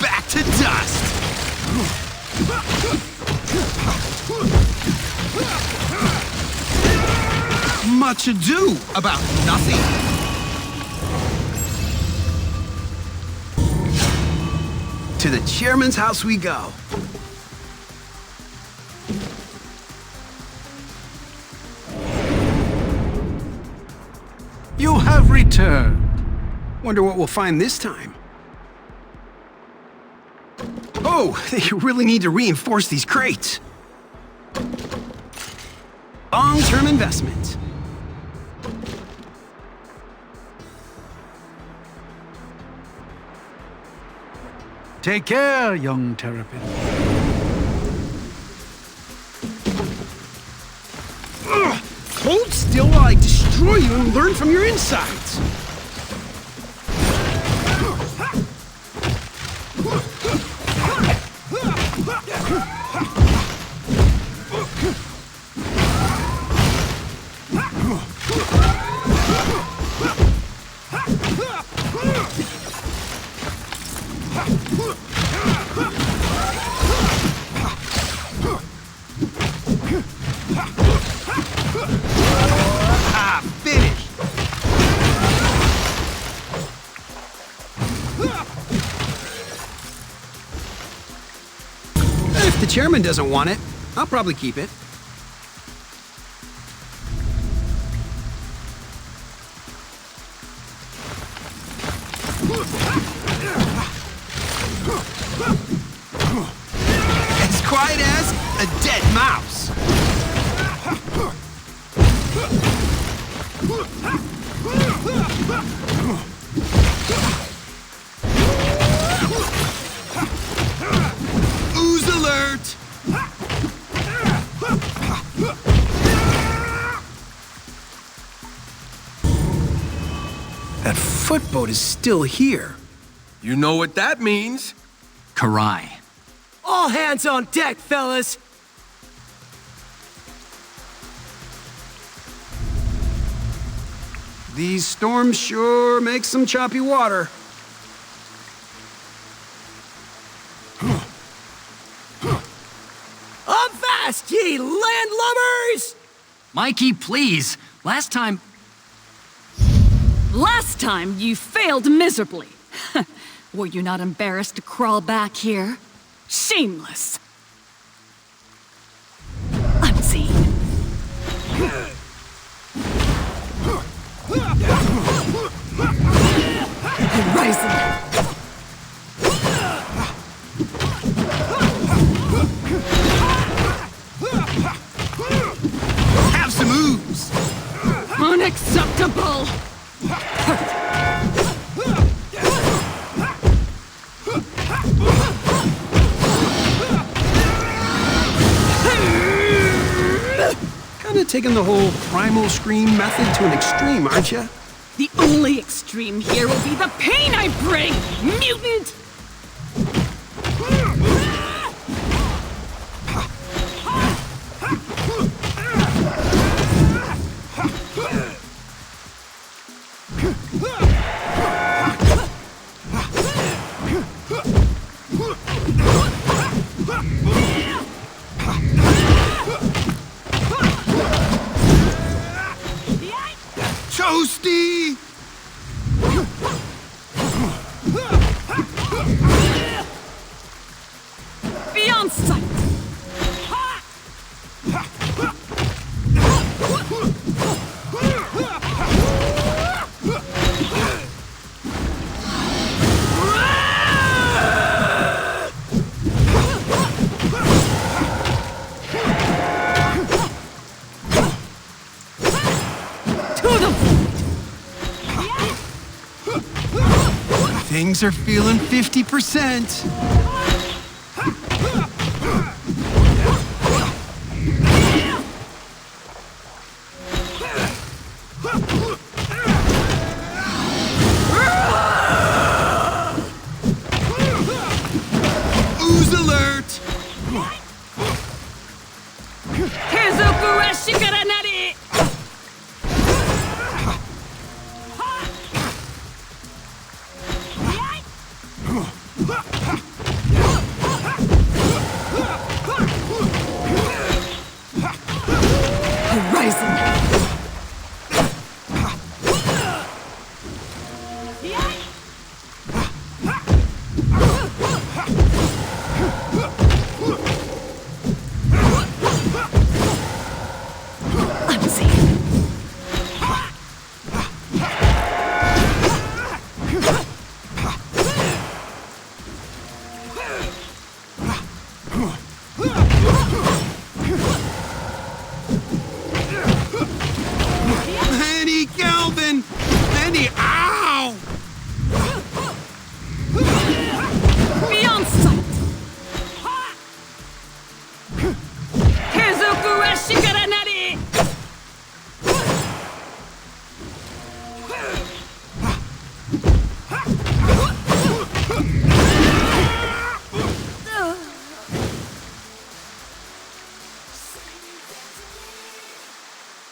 Speaker 5: Back to dust. Much ado about nothing. To the chairman's house we go.
Speaker 9: You have returned.
Speaker 5: Wonder what we'll find this time. Oh, they really need to reinforce these crates. Long-term investment.
Speaker 9: Take care, young Terrapin.
Speaker 5: Hold still while I destroy you and learn from your insides. If the chairman doesn't want it, I'll probably keep it. As quiet as a dead mouse. Ooze alert! That footboat is still here.
Speaker 7: You know what that means.
Speaker 1: Karai.
Speaker 6: All hands on deck, fellas!
Speaker 5: These storms sure make some choppy water.
Speaker 6: Avast, ye landlubbers!
Speaker 1: Mikey, please. Last time
Speaker 12: you failed miserably. Were you not embarrassed to crawl back here? Shameless. Unseen. Ryzen.
Speaker 5: Have some ooze!
Speaker 12: Unacceptable!
Speaker 5: Kinda taking the whole primal scream method to an extreme, aren't you?
Speaker 12: The only extreme here will be the pain I bring, mutant!
Speaker 5: Toasty!
Speaker 12: Beyond sight!
Speaker 5: Things are feeling 50%. Ooze alert!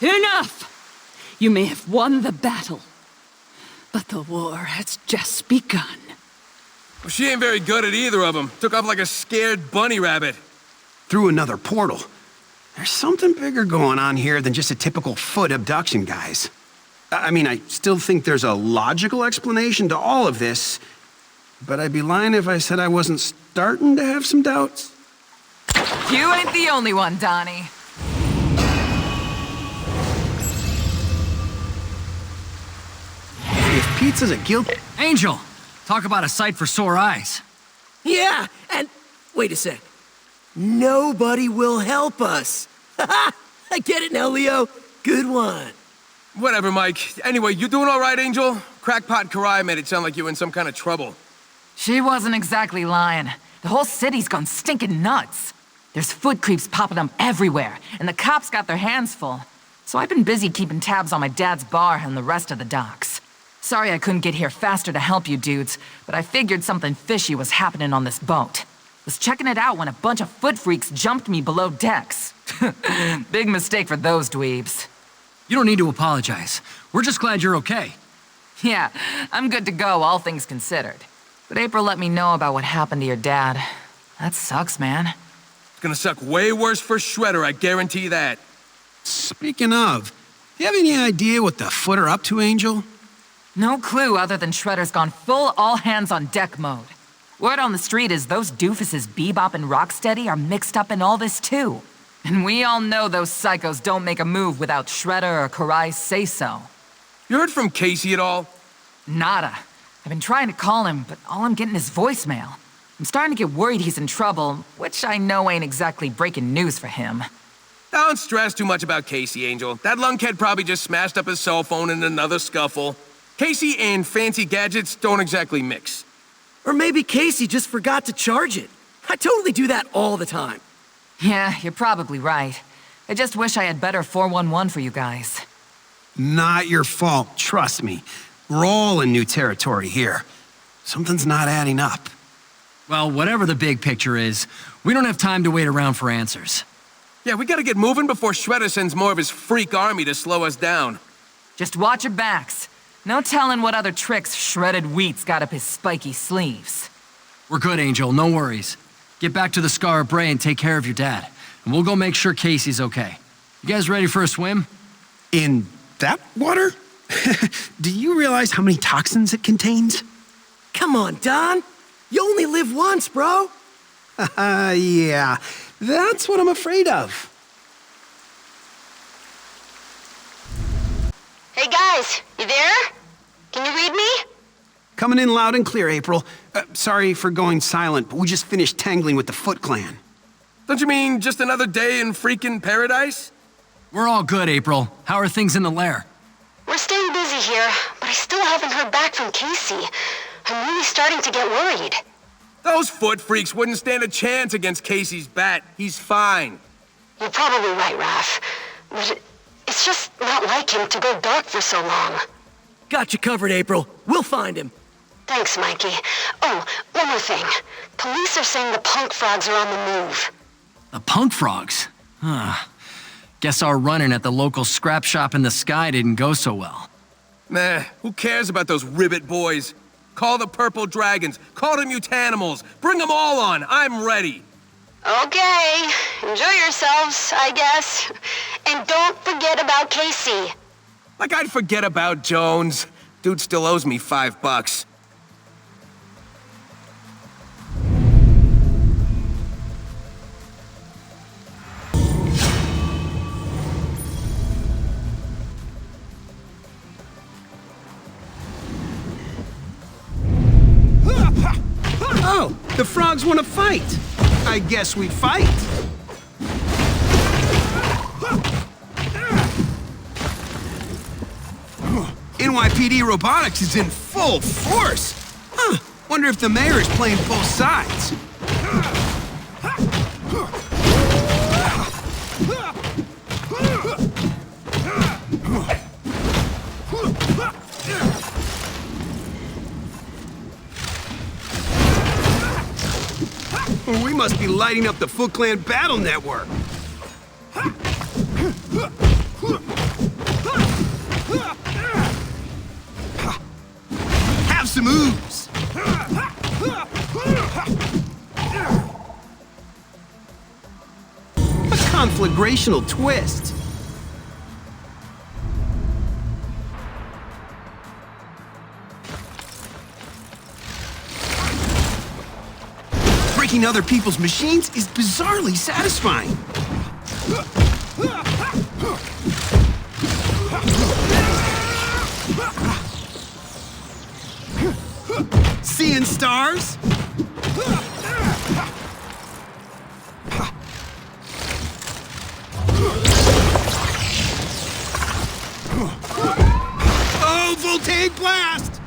Speaker 12: Enough! You may have won the battle, but the war has just begun.
Speaker 7: Well, she ain't very good at either of them. Took off like a scared bunny rabbit.
Speaker 5: Through another portal. There's something bigger going on here than just a typical foot abduction, guys. I mean, I still think there's a logical explanation to all of this, but I'd be lying if I said I wasn't starting to have some doubts.
Speaker 13: You ain't the only one, Donnie.
Speaker 5: If pizza's a guilt...
Speaker 1: Angel, talk about a sight for sore eyes.
Speaker 6: Yeah, and wait a sec. Nobody will help us. I get it now, Leo. Good one.
Speaker 7: Whatever, Mike. Anyway, you doing all right, Angel? Crackpot Karai made it sound like you were in some kind of trouble.
Speaker 13: She wasn't exactly lying. The whole city's gone stinking nuts. There's foot creeps popping up everywhere, and the cops got their hands full. So I've been busy keeping tabs on my dad's bar and the rest of the docks. Sorry I couldn't get here faster to help you dudes, but I figured something fishy was happening on this boat. Was checking it out when a bunch of foot freaks jumped me below decks. Big mistake for those dweebs.
Speaker 1: You don't need to apologize. We're just glad you're okay.
Speaker 13: Yeah, I'm good to go, all things considered. But April let me know about what happened to your dad. That sucks, man.
Speaker 7: It's gonna suck way worse for Shredder, I guarantee that.
Speaker 5: Speaking of, do you have any idea what the Foot are up to, Angel?
Speaker 13: No clue other than Shredder's gone full all-hands-on-deck mode. Word on the street is those doofuses Bebop and Rocksteady are mixed up in all this too. And we all know those psychos don't make a move without Shredder or Karai's say-so.
Speaker 7: You heard from Casey at all?
Speaker 13: Nada. I've been trying to call him, but all I'm getting is voicemail. I'm starting to get worried he's in trouble, which I know ain't exactly breaking news for him.
Speaker 7: Don't stress too much about Casey, Angel. That lunkhead probably just smashed up his cell phone in another scuffle. Casey and fancy gadgets don't exactly mix.
Speaker 6: Or maybe Casey just forgot to charge it. I totally do that all the time.
Speaker 13: Yeah, you're probably right. I just wish I had better 411 for you guys.
Speaker 5: Not your fault, trust me. We're all in new territory here. Something's not adding up.
Speaker 1: Well, whatever the big picture is, we don't have time to wait around for answers.
Speaker 7: Yeah, we gotta get moving before Shredder sends more of his freak army to slow us down.
Speaker 13: Just watch your backs. No telling what other tricks Shredded Wheat's got up his spiky sleeves.
Speaker 1: We're good, Angel, no worries. Get back to the Scar of Bray and take care of your dad. And we'll go make sure Casey's okay. You guys ready for a swim?
Speaker 5: In that water? Do you realize how many toxins it contains?
Speaker 6: Come on, Don. You only live once, bro.
Speaker 5: Yeah. That's what I'm afraid of.
Speaker 2: Hey guys, you there? Can you read me?
Speaker 5: Coming in loud and clear, April. Sorry for going silent, but we just finished tangling with the Foot Clan.
Speaker 7: Don't you mean just another day in freaking paradise?
Speaker 1: We're all good, April. How are things in the lair?
Speaker 2: We're staying busy here, but I still haven't heard back from Casey. I'm really starting to get worried.
Speaker 7: Those foot freaks wouldn't stand a chance against Casey's bat. He's fine.
Speaker 2: You're probably right, Raph. But it's just not like him to go dark for so long.
Speaker 6: Got you covered, April. We'll find him.
Speaker 2: Thanks, Mikey. Oh, one more thing. Police are saying the punk frogs are on the move.
Speaker 1: The punk frogs? Guess our run-in at the local scrap shop in the sky didn't go so well.
Speaker 7: Nah, who cares about those ribbit boys? Call the purple dragons, call the mutanimals, bring them all on, I'm ready.
Speaker 2: Okay, enjoy yourselves, I guess. And don't forget about Casey.
Speaker 7: Like I'd forget about Jones. Dude still owes me $5.
Speaker 5: Oh, the frogs want to fight. I guess we fight. NYPD robotics is in full force. Wonder if the mayor is playing both sides. We must be lighting up the Foot Clan battle network. Have some moves. A conflagrational twist. Breaking other people's machines is bizarrely satisfying. Seeing stars? Oh, voltaic blast!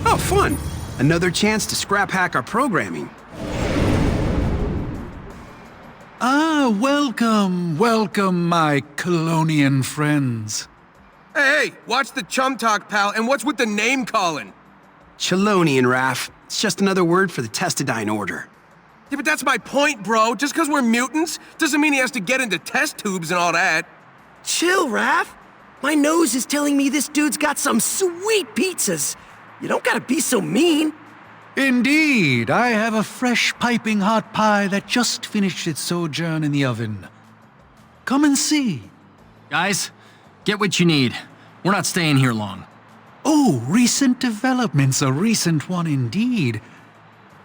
Speaker 5: Oh, fun! Another chance to scrap hack our programming.
Speaker 9: Ah, welcome, my Colonian friends.
Speaker 7: Hey, watch the chum talk, pal, and what's with the name calling?
Speaker 5: Chelonian, Raph. It's just another word for the Testodyne order.
Speaker 7: Yeah, but that's my point, bro. Just because we're mutants doesn't mean he has to get into test tubes and all that.
Speaker 6: Chill, Raph. My nose is telling me this dude's got some sweet pizzas. You don't gotta be so mean.
Speaker 9: Indeed, I have a fresh piping hot pie that just finished its sojourn in the oven. Come and see.
Speaker 1: Guys, get what you need. We're not staying here long.
Speaker 9: Oh, recent developments, a recent one indeed.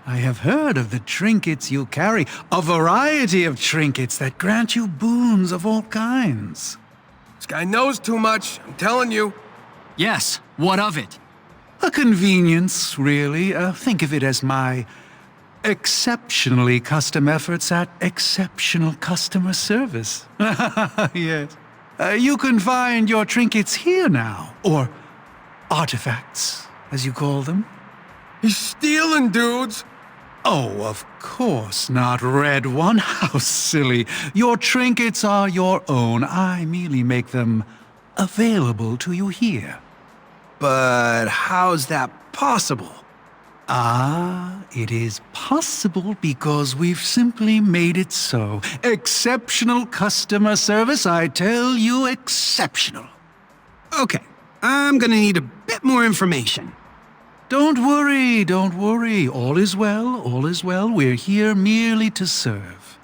Speaker 9: I have heard of the trinkets you carry, a variety of trinkets that grant you boons of all kinds.
Speaker 7: This guy knows too much, I'm telling you.
Speaker 1: Yes, what of it?
Speaker 9: A convenience, really. Think of it as my exceptionally custom efforts at exceptional customer service. Yes. You can find your trinkets here now, or artifacts, as you call them.
Speaker 7: He's stealing, dudes.
Speaker 9: Oh, of course not, Red One. How silly. Your trinkets are your own. I merely make them available to you here.
Speaker 5: But how's that possible?
Speaker 9: Ah, it is possible because we've simply made it so. Exceptional customer service, I tell you, exceptional.
Speaker 5: Okay, I'm gonna need a bit more information.
Speaker 9: Don't worry. All is well. We're here merely to serve.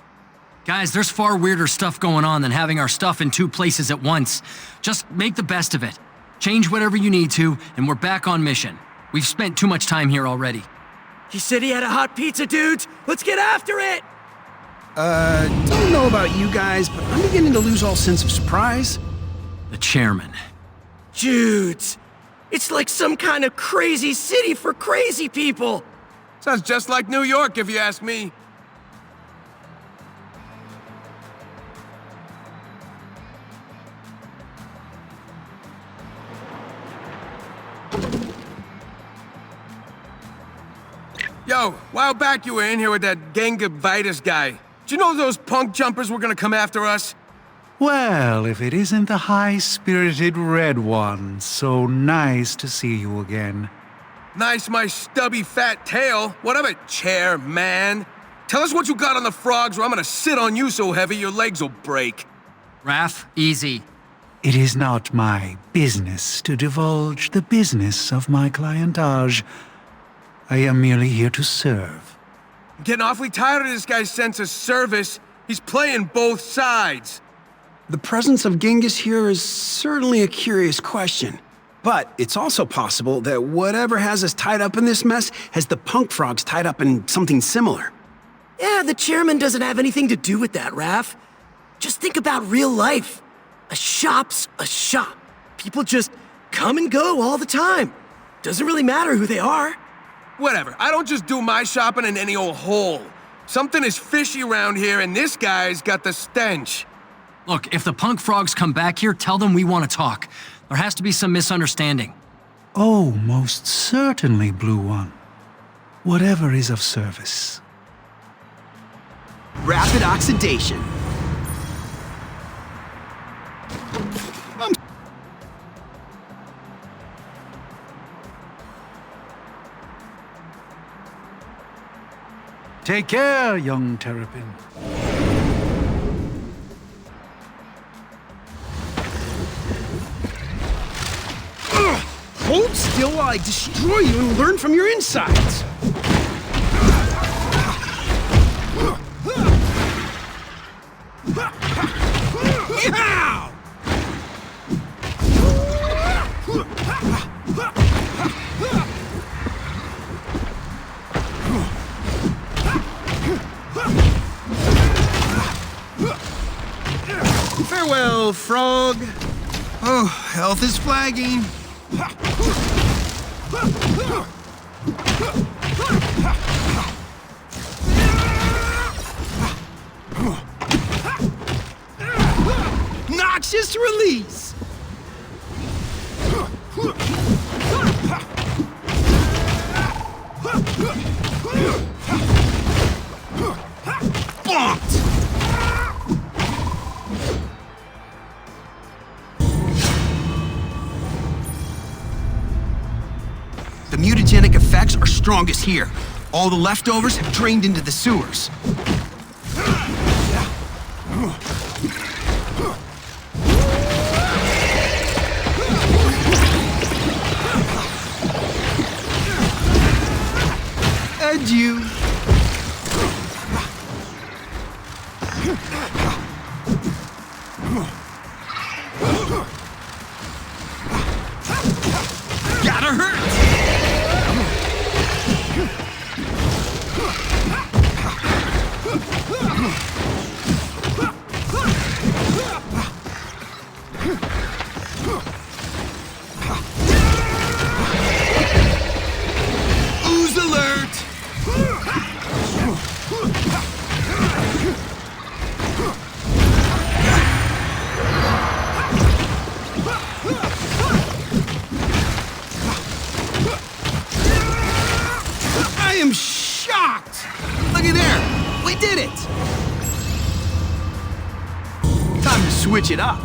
Speaker 1: Guys, there's far weirder stuff going on than having our stuff in two places at once. Just make the best of it. Change whatever you need to, and we're back on mission. We've spent too much time here already.
Speaker 6: He said he had a hot pizza, dudes. Let's get after it!
Speaker 5: Don't know about you guys, but I'm beginning to lose all sense of surprise.
Speaker 1: The chairman.
Speaker 6: Dudes, it's like some kind of crazy city for crazy people.
Speaker 7: Sounds just like New York, if you ask me. Yo, a while back you were in here with that Gangavitis guy. Did you know those punk jumpers were gonna come after us?
Speaker 9: Well, if it isn't the high-spirited Red One, so nice to see you again.
Speaker 7: Nice, my stubby fat tail. What of it, chair, man? Tell us what you got on the frogs or I'm gonna sit on you so heavy your legs will break.
Speaker 1: Raph, easy.
Speaker 9: It is not my business to divulge the business of my clientage. I am merely here to serve.
Speaker 7: I'm getting awfully tired of this guy's sense of service. He's playing both sides.
Speaker 5: The presence of Genghis here is certainly a curious question. But it's also possible that whatever has us tied up in this mess has the punk frogs tied up in something similar.
Speaker 6: Yeah, the chairman doesn't have anything to do with that, Raph. Just think about real life. A shop's a shop. People just come and go all the time. Doesn't really matter who they are.
Speaker 7: Whatever, I don't just do my shopping in any old hole. Something is fishy around here and this guy's got the stench.
Speaker 1: Look, if the punk frogs come back here, tell them we want to talk. There has to be some misunderstanding.
Speaker 9: Oh, most certainly, Blue One. Whatever is of service.
Speaker 5: Rapid oxidation.
Speaker 9: Take care, young Terrapin.
Speaker 5: Hold still while I destroy you and learn from your insides. frog. Oh, health is flagging. Noxious release! Bonked! The mutagenic effects are strongest here. All the leftovers have drained into the sewers. Adieu. Gotta hurt! Ooze alert! I am shocked! Look at there! We did it! Time to switch it up.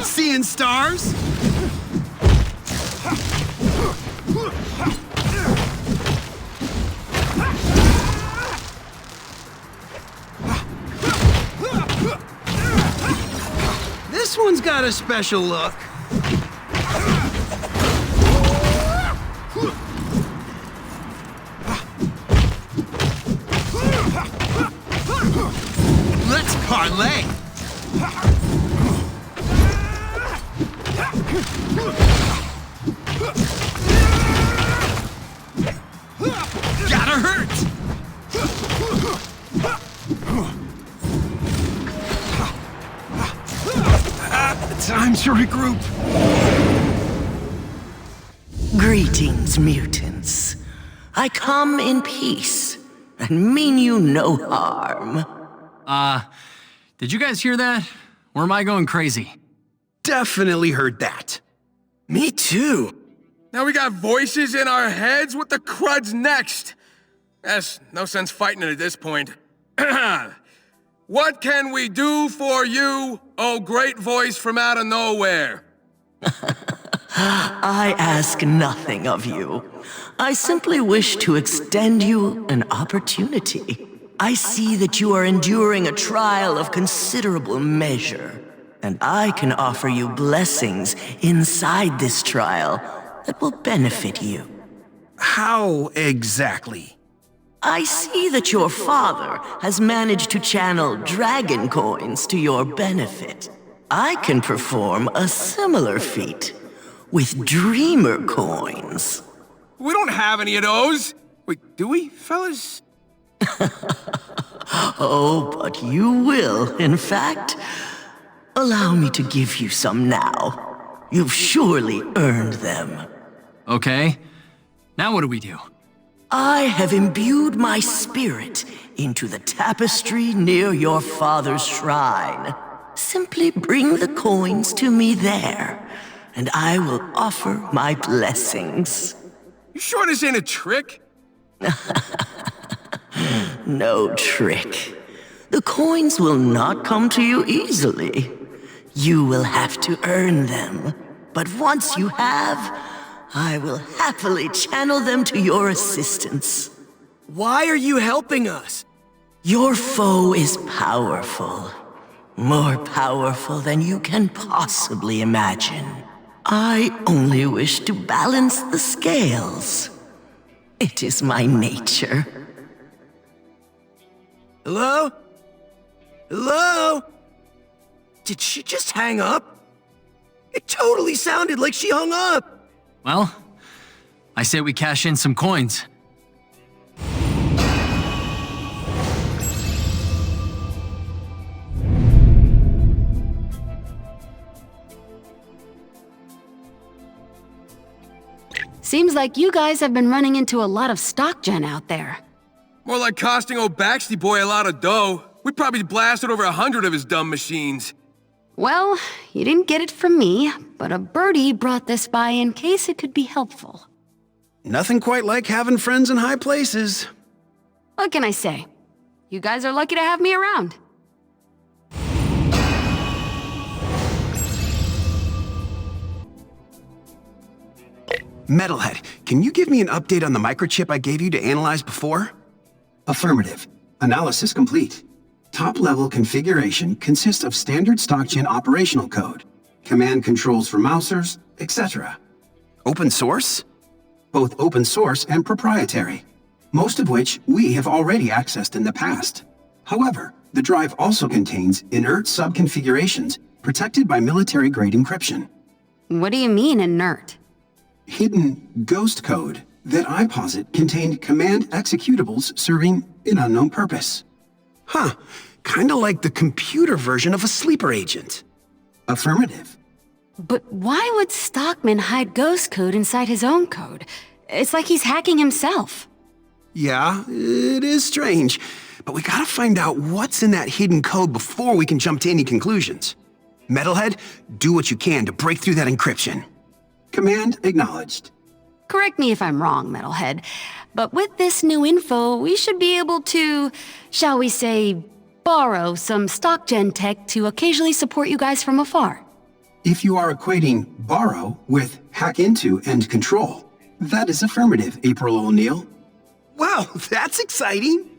Speaker 5: Seeing stars? This one's got a special look. Let's parlay. Gotta hurt! Time to regroup.
Speaker 14: Greetings, mutants. I come in peace and mean you no harm.
Speaker 1: Did you guys hear that? Or am I going crazy?
Speaker 5: Definitely heard that.
Speaker 6: Me too.
Speaker 7: Now we got voices in our heads? What the crud's next? Yes, no sense fighting it at this point. What can we do for you, oh great voice from out of nowhere?
Speaker 14: I ask nothing of you. I simply wish to extend you an opportunity. I see that you are enduring a trial of considerable measure, and I can offer you blessings inside this trial that will benefit you.
Speaker 5: How exactly?
Speaker 14: I see that your father has managed to channel dragon coins to your benefit. I can perform a similar feat with dreamer coins.
Speaker 7: We don't have any of those. Wait, do we, fellas?
Speaker 14: Oh, but you will, in fact. Allow me to give you some now. You've surely earned them.
Speaker 1: Okay. Now what do we do?
Speaker 14: I have imbued my spirit into the tapestry near your father's shrine. Simply bring the coins to me there, and I will offer my blessings.
Speaker 7: You sure this ain't a trick?
Speaker 14: No trick. The coins will not come to you easily. You will have to earn them. But once you have, I will happily channel them to your assistance.
Speaker 6: Why are you helping us?
Speaker 14: Your foe is powerful. More powerful than you can possibly imagine. I only wish to balance the scales. It is my nature.
Speaker 6: Hello? Hello? Did she just hang up? It totally sounded like she hung up.
Speaker 1: Well, I say we cash in some coins.
Speaker 4: Seems like you guys have been running into a lot of stock gen out there.
Speaker 7: More like costing old Baxty boy a lot of dough. We probably blasted over 100 of his dumb machines.
Speaker 4: Well, you didn't get it from me, but a birdie brought this by in case it could be helpful.
Speaker 5: Nothing quite like having friends in high places.
Speaker 4: What can I say? You guys are lucky to have me around.
Speaker 5: Metalhead, can you give me an update on the microchip I gave you to analyze before?
Speaker 15: Affirmative. Analysis complete. Top-level configuration consists of standard stock-gen operational code, command controls for mousers, etc.
Speaker 5: Open source?
Speaker 15: Both open source and proprietary, most of which we have already accessed in the past. However, the drive also contains inert sub-configurations protected by military-grade encryption.
Speaker 4: What do you mean, inert?
Speaker 15: Hidden ghost code that I posit contained command executables serving an unknown purpose.
Speaker 5: Huh. Kinda like the computer version of a sleeper agent.
Speaker 15: Affirmative.
Speaker 4: But why would Stockman hide ghost code inside his own code? It's like he's hacking himself.
Speaker 5: Yeah, it is strange. But we gotta find out what's in that hidden code before we can jump to any conclusions. Metalhead, do what you can to break through that encryption.
Speaker 15: Command acknowledged.
Speaker 4: Correct me if I'm wrong, Metalhead, but with this new info, we should be able to, shall we say, borrow some stock-gen tech to occasionally support you guys from afar.
Speaker 15: If you are equating borrow with hack into and control, that is affirmative, April O'Neil.
Speaker 5: Wow, that's exciting!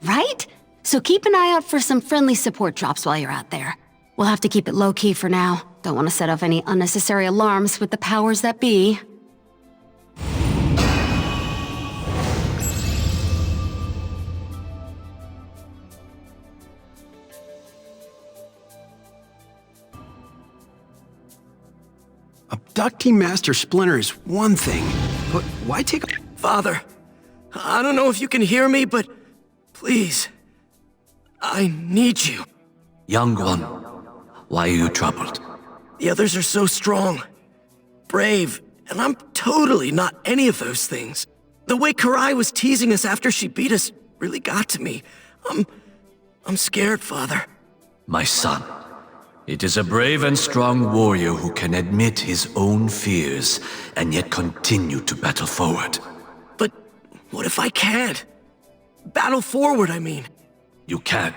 Speaker 4: Right? So keep an eye out for some friendly support drops while you're out there. We'll have to keep it low-key for now. Don't want to set off any unnecessary alarms with the powers that be.
Speaker 5: Abducting Master Splinter is one thing, but why take a—
Speaker 6: Father, I don't know if you can hear me, but please, I need you.
Speaker 8: Young one, why are you troubled?
Speaker 6: The others are so strong, brave, and I'm totally not any of those things. The way Karai was teasing us after she beat us really got to me. I'm scared, Father.
Speaker 8: My son, it is a brave and strong warrior who can admit his own fears and yet continue to battle forward.
Speaker 6: But what if I can't? Battle forward, I mean.
Speaker 8: You can,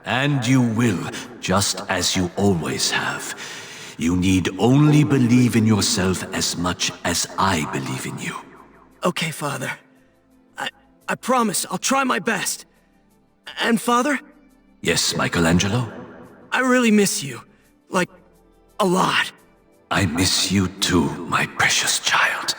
Speaker 8: and you will, just as you always have. You need only believe in yourself as much as I believe in you.
Speaker 6: Okay, Father. I promise I'll try my best. And Father?
Speaker 8: Yes, Michelangelo?
Speaker 6: I really miss you. Like, a lot.
Speaker 8: I miss you too, my precious child.